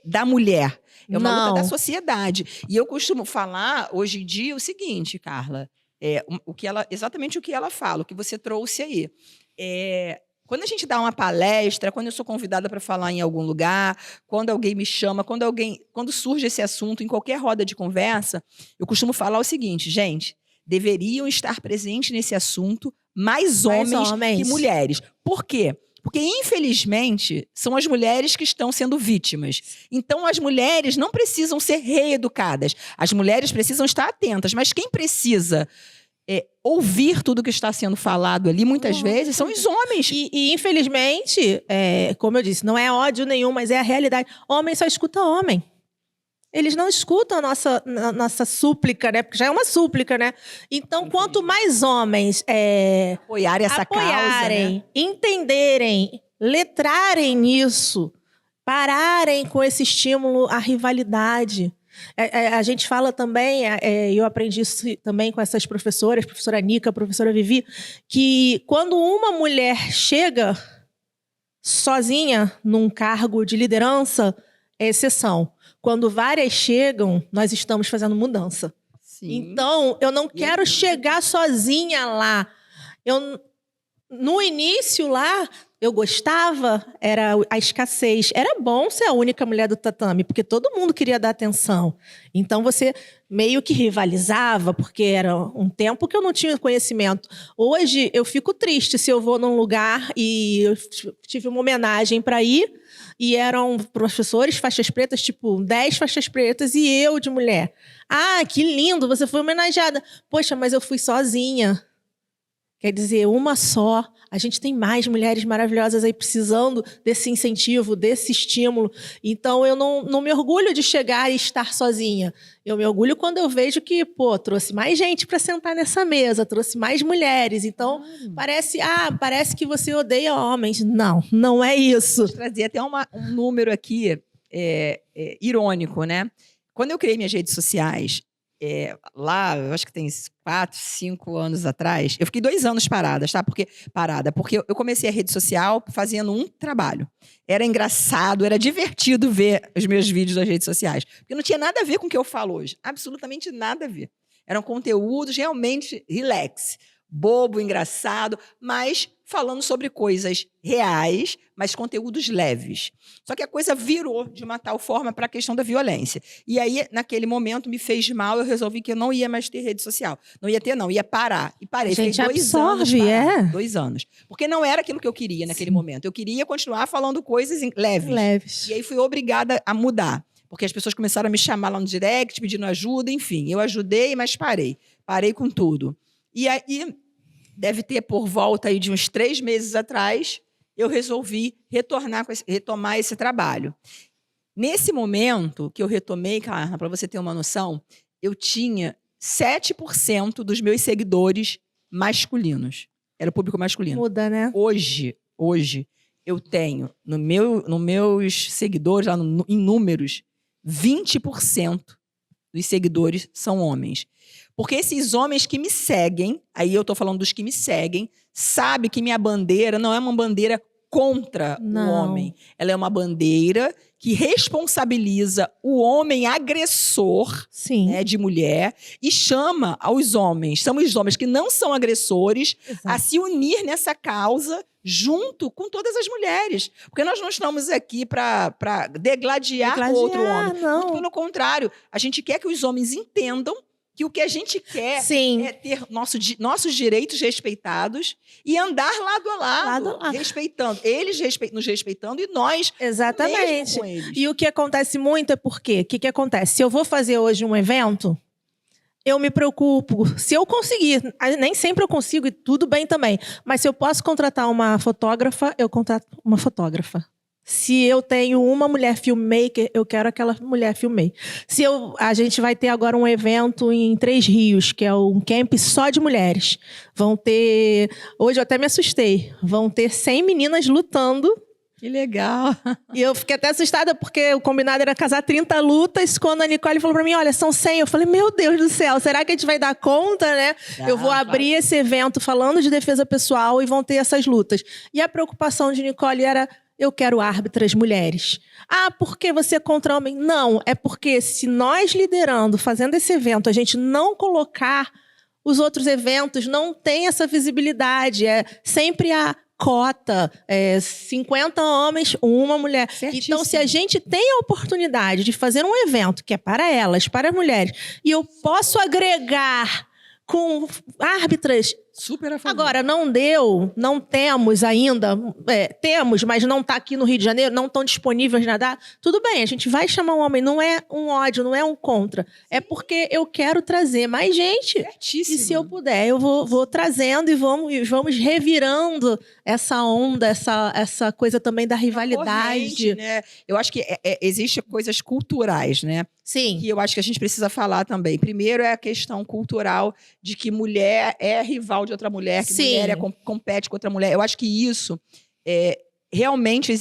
da mulher. É uma luta da sociedade. E eu costumo falar, hoje em dia, o seguinte, Carla... exatamente o que ela fala, o que você trouxe aí. Quando a gente dá uma palestra, quando eu sou convidada para falar em algum lugar, quando alguém me chama, quando surge esse assunto, em qualquer roda de conversa, eu costumo falar o seguinte, gente, deveriam estar presentes nesse assunto mais homens que mulheres. Por quê? Porque, infelizmente, são as mulheres que estão sendo vítimas. Então, as mulheres não precisam ser reeducadas. As mulheres precisam estar atentas. Mas quem precisa ouvir tudo que está sendo falado ali, muitas vezes, são os homens. E infelizmente, como eu disse, não é ódio nenhum, mas é a realidade. Homem só escuta homem. Eles não escutam a nossa súplica, né? Porque já é uma súplica, né? Então, quanto mais homens apoiarem essa causa, né? Entenderem, letrarem nisso, pararem com esse estímulo à rivalidade. A gente fala também, eu aprendi isso também com essas professoras, professora Anika, professora Vivi, que quando uma mulher chega sozinha num cargo de liderança, é exceção. Quando várias chegam, nós estamos fazendo mudança. Sim. Então, eu não quero chegar sozinha lá. No início lá, eu gostava, era a escassez. Era bom ser a única mulher do tatame, porque todo mundo queria dar atenção. Então, você meio que rivalizava, porque era um tempo que eu não tinha conhecimento. Hoje, eu fico triste se eu vou num lugar e eu tive uma homenagem para ir, e eram professores, faixas pretas, tipo 10 faixas pretas, e eu de mulher. Ah, que lindo, você foi homenageada. Poxa, mas eu fui sozinha. Quer dizer, uma só. A gente tem mais mulheres maravilhosas aí precisando desse incentivo, desse estímulo. Então, eu não me orgulho de chegar e estar sozinha. Eu me orgulho quando eu vejo que, trouxe mais gente para sentar nessa mesa, trouxe mais mulheres. Então, parece que você odeia homens. Não, não é isso. Vou trazer até um número aqui irônico, né? Quando eu criei minhas redes sociais, lá, eu acho que tem 4, 5 anos atrás, eu fiquei 2 anos parada, tá? Porque eu comecei a rede social fazendo um trabalho. Era engraçado, era divertido ver os meus vídeos das redes sociais. Porque não tinha nada a ver com o que eu falo hoje. Absolutamente nada a ver. Eram conteúdos realmente relax. Bobo, engraçado, mas falando sobre coisas reais, mas conteúdos leves. Só que a coisa virou de uma tal forma para a questão da violência. E aí, naquele momento, me fez mal, eu resolvi que eu não ia mais ter rede social. Não ia ter, não, ia parar. E parei. A gente absorve, 2 anos parado, 2 anos. Porque não era aquilo que eu queria naquele momento. Eu queria continuar falando coisas leves. E aí fui obrigada a mudar. Porque as pessoas começaram a me chamar lá no direct, pedindo ajuda, enfim. Eu ajudei, mas parei. Parei com tudo. E aí, deve ter por volta aí de uns 3 meses atrás, eu resolvi retomar esse trabalho. Nesse momento que eu retomei, Carla, para você ter uma noção, eu tinha 7% dos meus seguidores masculinos. Era o público masculino. Muda, né? Hoje, eu tenho, nos meus seguidores, lá em números, 20% dos seguidores são homens. Porque esses homens que me seguem, aí eu estou falando dos que me seguem, sabem que minha bandeira não é uma bandeira contra o homem. Ela é uma bandeira que responsabiliza o homem agressor, né, de mulher e chama os homens que não são agressores, a se unir nessa causa junto com todas as mulheres. Porque nós não estamos aqui para degladiar o outro homem. Não. Muito pelo contrário, a gente quer que os homens entendam que o que a gente quer é ter nossos direitos respeitados e andar lado a lado. Respeitando. Eles nos respeitando e nós Exatamente. mesmo com eles. E o que acontece muito é porque, o que acontece? Se eu vou fazer hoje um evento, eu me preocupo. Se eu conseguir, nem sempre eu consigo e tudo bem também, mas se eu posso contratar uma fotógrafa, eu contrato uma fotógrafa. Se eu tenho uma mulher filmmaker, eu quero aquela mulher filmmaker. A gente vai ter agora um evento em Três Rios, que é um camp só de mulheres. Vão ter... Hoje eu até me assustei. Vão ter 100 meninas lutando. Que legal. E eu fiquei até assustada, porque o combinado era casar 30 lutas. Quando a Nicole falou pra mim, olha, são 100. Eu falei, meu Deus do céu, será que a gente vai dar conta, né? Eu vou abrir esse evento falando de defesa pessoal e vão ter essas lutas. E a preocupação de Nicole era... Eu quero árbitras mulheres. Ah, porque você é contra homem? Não, é porque se nós liderando, fazendo esse evento, a gente não colocar, os outros eventos não têm essa visibilidade. É sempre a cota, 50 homens, uma mulher. Certíssimo. Então, se a gente tem a oportunidade de fazer um evento que é para elas, para as mulheres, e eu posso agregar com árbitras... Super a favor. Agora, não temos ainda, temos, mas não está aqui no Rio de Janeiro, não estão disponíveis nada. Tudo bem, a gente vai chamar um homem, não é um ódio, não é um contra. É porque eu quero trazer mais gente. Certíssimo. E se eu puder, eu vou trazendo e vamos revirando essa onda, essa coisa também da rivalidade. Corrente, né? Eu acho que existem coisas culturais, né? Sim. Que eu acho que a gente precisa falar também. Primeiro é a questão cultural de que mulher é rival de outra mulher, que mulher compete com outra mulher. Eu acho que isso realmente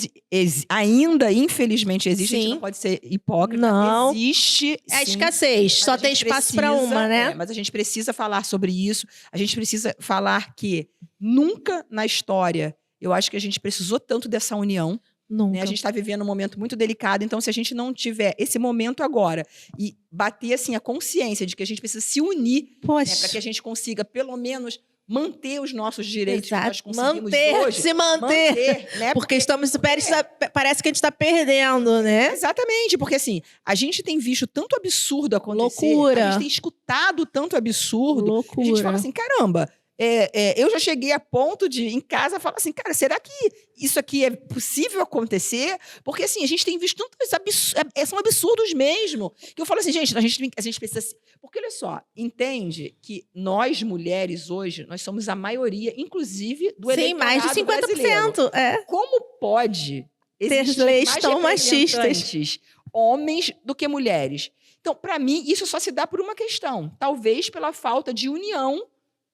ainda, infelizmente, existe. A gente não pode ser hipócrita. Não. Existe. É escassez, só tem espaço para uma, né? Mas a gente precisa falar sobre isso. A gente precisa falar que nunca na história eu acho que a gente precisou tanto dessa união. Né? A gente está vivendo um momento muito delicado, então se a gente não tiver esse momento agora e bater assim, a consciência de que a gente precisa se unir, né, para que a gente consiga pelo menos manter os nossos direitos que nós conseguimos hoje. Se manter, né? Porque parece que a gente está perdendo, né? Exatamente, porque assim, a gente tem visto tanto absurdo acontecer, loucura. A gente tem escutado tanto absurdo, loucura. A gente fala assim, caramba, eu já cheguei a ponto de, em casa, falar assim, cara, será que isso aqui é possível acontecer? Porque, assim, a gente tem visto tantos absurdos, são absurdos mesmo, que eu falo assim, gente, a gente precisa... Porque, olha só, entende que nós, mulheres, hoje, nós somos a maioria, inclusive, do eleitorado mais de 50%. Brasileiro. Como pode ter leis tão machistas, homens do que mulheres? Então, para mim, isso só se dá por uma questão. Talvez pela falta de união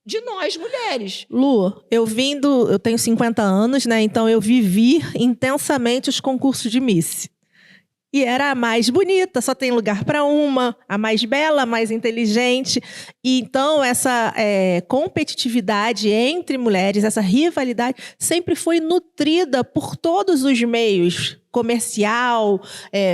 de nós, mulheres. Lu, eu tenho 50 anos, né? Então eu vivi intensamente os concursos de Miss. E era a mais bonita, só tem lugar para uma, a mais bela, a mais inteligente. E então essa competitividade entre mulheres, essa rivalidade, sempre foi nutrida por todos os meios, comercial,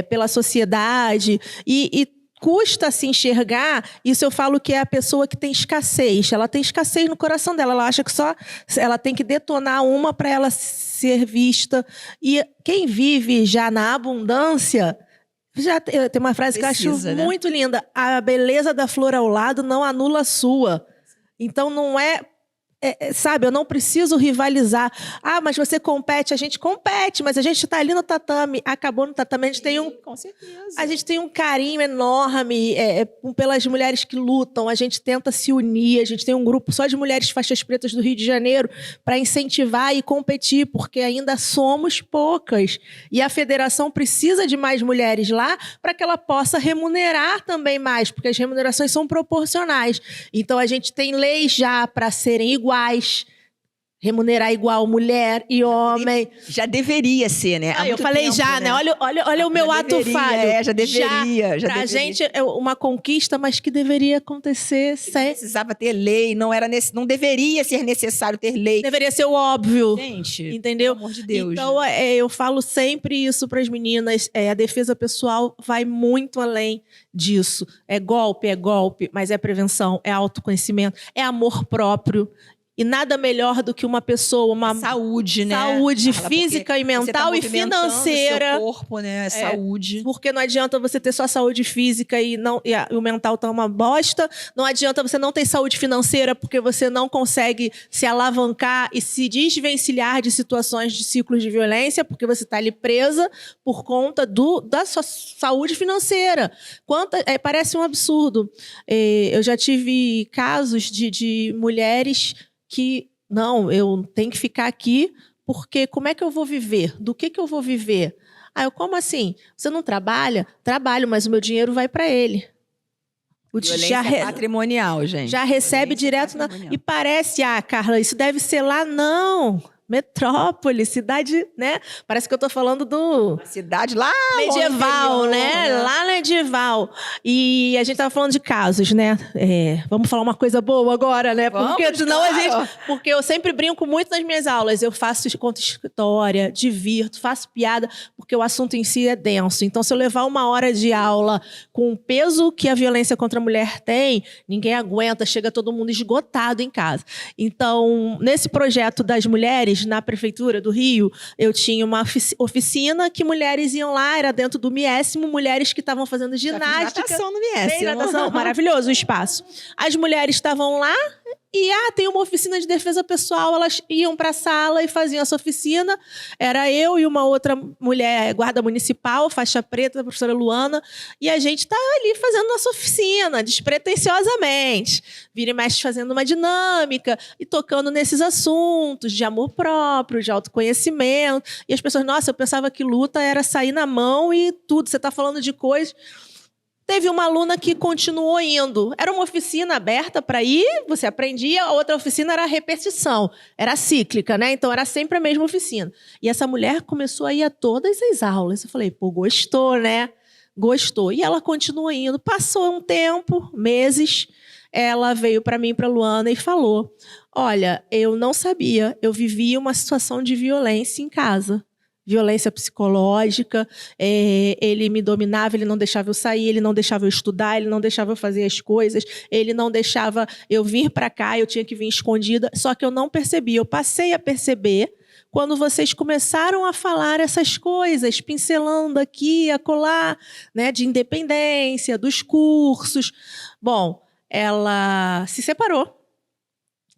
pela sociedade. E custa se enxergar, isso eu falo que é a pessoa que tem escassez. Ela tem escassez no coração dela. Ela acha que só ela tem que detonar uma para ela ser vista. E quem vive já na abundância... tem uma frase que eu acho muito linda. A beleza da flor ao lado não anula a sua. Então não é... sabe, eu não preciso rivalizar. Ah, mas você compete. A gente compete, mas a gente está ali no tatame. Acabou no tatame. A gente tem com certeza. A gente tem um carinho enorme pelas mulheres que lutam. A gente tenta se unir. A gente tem um grupo só de mulheres faixas pretas do Rio de Janeiro para incentivar e competir, porque ainda somos poucas. E a federação precisa de mais mulheres lá para que ela possa remunerar também mais, porque as remunerações são proporcionais. Então, a gente tem leis já para serem iguais. remunerar igual mulher e homem. Já deveria ser, né? Eu falei tempo, já, né? Olha o meu ato falho. Já deveria. Já pra deveria. gente é uma conquista, mas que deveria acontecer sem... Precisava ter lei, não deveria ser necessário ter lei. Deveria ser o óbvio. Gente, entendeu? Pelo amor de Deus. Então, eu falo sempre isso para as meninas. A defesa pessoal vai muito além disso. É golpe, mas é prevenção, é autoconhecimento, é amor próprio. E nada melhor do que uma pessoa, uma saúde, né? Saúde física e mental e financeira. Seu corpo, né? Saúde. Porque não adianta você ter só saúde física e o mental tá uma bosta. Não adianta você não ter saúde financeira porque você não consegue se alavancar e se desvencilhar de situações de ciclos de violência, porque você tá ali presa por conta da sua saúde financeira. Parece um absurdo. Eu já tive casos de mulheres que, não, eu tenho que ficar aqui porque como é que eu vou viver? Do que eu vou viver? Como assim? Você não trabalha? Trabalho, mas o meu dinheiro vai para ele. Violência patrimonial, gente. Já recebe direto e parece, Carla, isso deve ser lá, não. Metrópole, cidade, né? Parece que eu tô falando do... Cidade lá medieval, né? Lá medieval. E a gente tava falando de casos, né? Vamos falar uma coisa boa agora, né? Porque senão porque eu sempre brinco muito nas minhas aulas. Eu conto história, divirto, faço piada, porque o assunto em si é denso. Então, se eu levar 1 hora de aula com o peso que a violência contra a mulher tem, ninguém aguenta, chega todo mundo esgotado em casa. Então, nesse projeto das mulheres, na Prefeitura do Rio, eu tinha uma oficina que mulheres iam lá, era dentro do Miésimo, mulheres que estavam fazendo ginástica. Natação no Miésimo. Natação, maravilhoso o espaço. As mulheres estavam lá e, tem uma oficina de defesa pessoal, elas iam para a sala e faziam essa oficina. Era eu e uma outra mulher, guarda municipal, faixa preta, a professora Luana, e a gente estava ali fazendo nossa oficina, despretensiosamente. Vira e mexe fazendo uma dinâmica e tocando nesses assuntos de amor próprio, de autoconhecimento. E as pessoas, nossa, eu pensava que luta era sair na mão e tudo, você está falando de coisas... Teve uma aluna que continuou indo. Era uma oficina aberta para ir, você aprendia. A outra oficina era a repetição. Era cíclica, né? Então, era sempre a mesma oficina. E essa mulher começou a ir a todas as aulas. Eu falei, gostou, né? Gostou. E ela continuou indo. Passou um tempo, meses, ela veio para mim e para a Luana e falou, olha, eu não sabia, eu vivia uma situação de violência em casa. Violência psicológica, ele me dominava, ele não deixava eu sair, ele não deixava eu estudar, ele não deixava eu fazer as coisas, ele não deixava eu vir para cá, eu tinha que vir escondida, só que eu não percebi. Eu passei a perceber quando vocês começaram a falar essas coisas, pincelando aqui, acolá, né, de independência, dos cursos. Bom, ela se separou.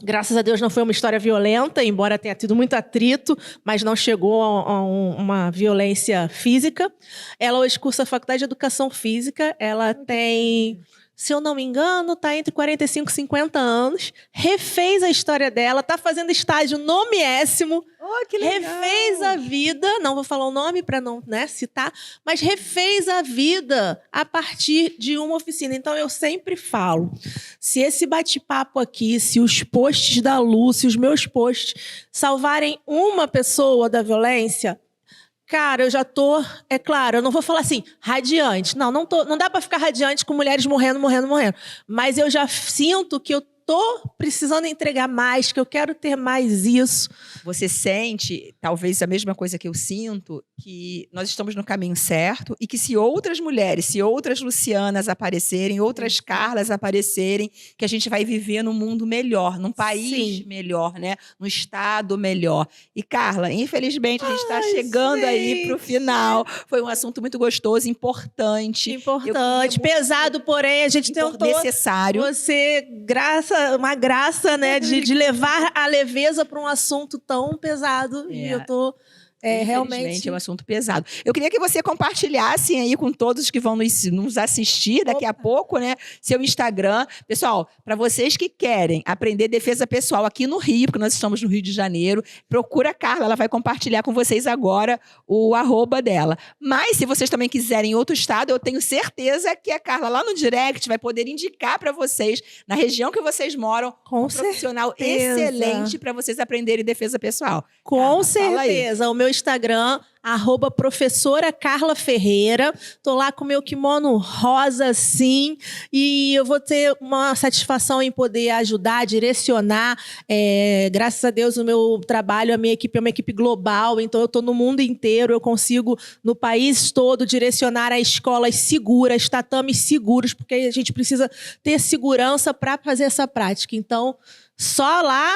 Graças a Deus não foi uma história violenta, embora tenha tido muito atrito, mas não chegou a uma violência física. Ela hoje cursa a Faculdade de Educação Física, ela tem, se eu não me engano, está entre 45 e 50 anos, refez a história dela, está fazendo estágio no Miésimo, que legal. Refez a vida, não vou falar o nome para não, né, citar, mas refez a vida a partir de uma oficina. Então, eu sempre falo, se esse bate-papo aqui, se os posts da Lu, se os meus posts salvarem uma pessoa da violência... Cara, eu já tô... É claro, eu não vou falar assim, radiante. Não dá para ficar radiante com mulheres morrendo. Mas eu já sinto que eu tô precisando entregar mais, que eu quero ter mais isso. Você sente, talvez a mesma coisa que eu sinto, que nós estamos no caminho certo e que se outras mulheres, se outras Lucianas aparecerem, outras Carlas aparecerem, que a gente vai viver num mundo melhor, num país melhor, né? Num estado melhor. E, Carla, infelizmente, a gente está chegando aí pro final. Foi um assunto muito gostoso, importante. Pesado, porém, a gente tentou... Necessário. Você, uma graça, né? De levar a leveza para um assunto tão pesado. E eu tô Infelizmente, é um assunto pesado. Eu queria que você compartilhasse aí com todos que vão nos assistir daqui a pouco, né? Seu Instagram. Pessoal, para vocês que querem aprender defesa pessoal aqui no Rio, porque nós estamos no Rio de Janeiro, procura a Carla, ela vai compartilhar com vocês agora o @, dela. Mas, se vocês também quiserem em outro estado, eu tenho certeza que a Carla, lá no direct, vai poder indicar para vocês, na região que vocês moram, um profissional excelente para vocês aprenderem defesa pessoal. Com Carla, certeza. O meu Instagram, @professora Carla Ferreira. Tô lá com meu kimono rosa, assim, e eu vou ter uma satisfação em poder ajudar, direcionar. Graças a Deus, o meu trabalho, a minha equipe é uma equipe global, então eu tô no mundo inteiro, eu consigo, no país todo, direcionar a escolas seguras, tatames seguros, porque a gente precisa ter segurança para fazer essa prática. Então, só lá...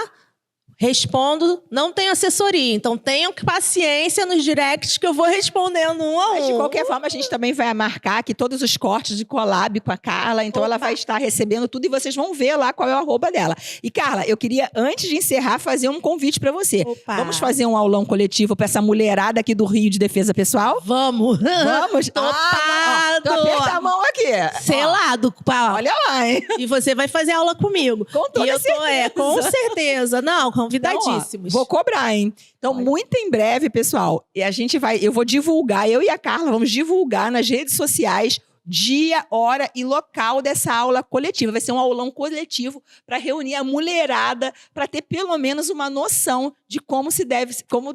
Respondo, não tenho assessoria, então tenham paciência nos directs que eu vou respondendo um a um. Mas de qualquer forma, a gente também vai marcar aqui todos os cortes de collab com a Carla, então ela vai estar recebendo tudo e vocês vão ver lá qual é o @ dela. E Carla, eu queria, antes de encerrar, fazer um convite para você. Vamos fazer um aulão coletivo para essa mulherada aqui do Rio de defesa pessoal? Vamos! Vamos! Topado! Aperta a mão aqui. Selado, pá. Olha lá, hein? E você vai fazer aula comigo. Com toda certeza. Com certeza. Não, convidadíssimos. Então, vou cobrar, hein? Então, muito em breve, pessoal, eu vou divulgar, eu e a Carla vamos divulgar nas redes sociais dia, hora e local dessa aula coletiva. Vai ser um aulão coletivo para reunir a mulherada, para ter pelo menos uma noção de como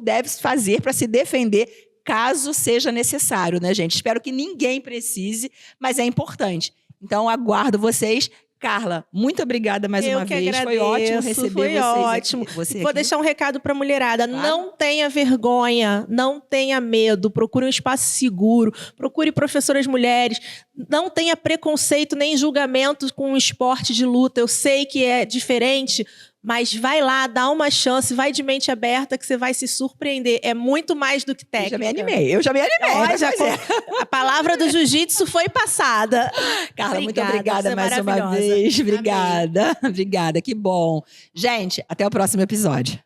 deve fazer para se defender, caso seja necessário, né, gente? Espero que ninguém precise, mas é importante. Então, aguardo vocês. Carla, muito obrigada mais uma vez. Agradeço, foi ótimo receber foi ótimo. Vou deixar um recado para a mulherada. Claro. Não tenha vergonha, não tenha medo. Procure um espaço seguro. Procure professoras mulheres. Não tenha preconceito nem julgamento com o esporte de luta. Eu sei que é diferente, mas vai lá, dá uma chance, vai de mente aberta que você vai se surpreender. É muito mais do que técnica. Eu já me animei. A palavra do jiu-jitsu foi passada. Carla, muito obrigada mais uma vez. Obrigada. Amém. Obrigada, que bom. Gente, até o próximo episódio.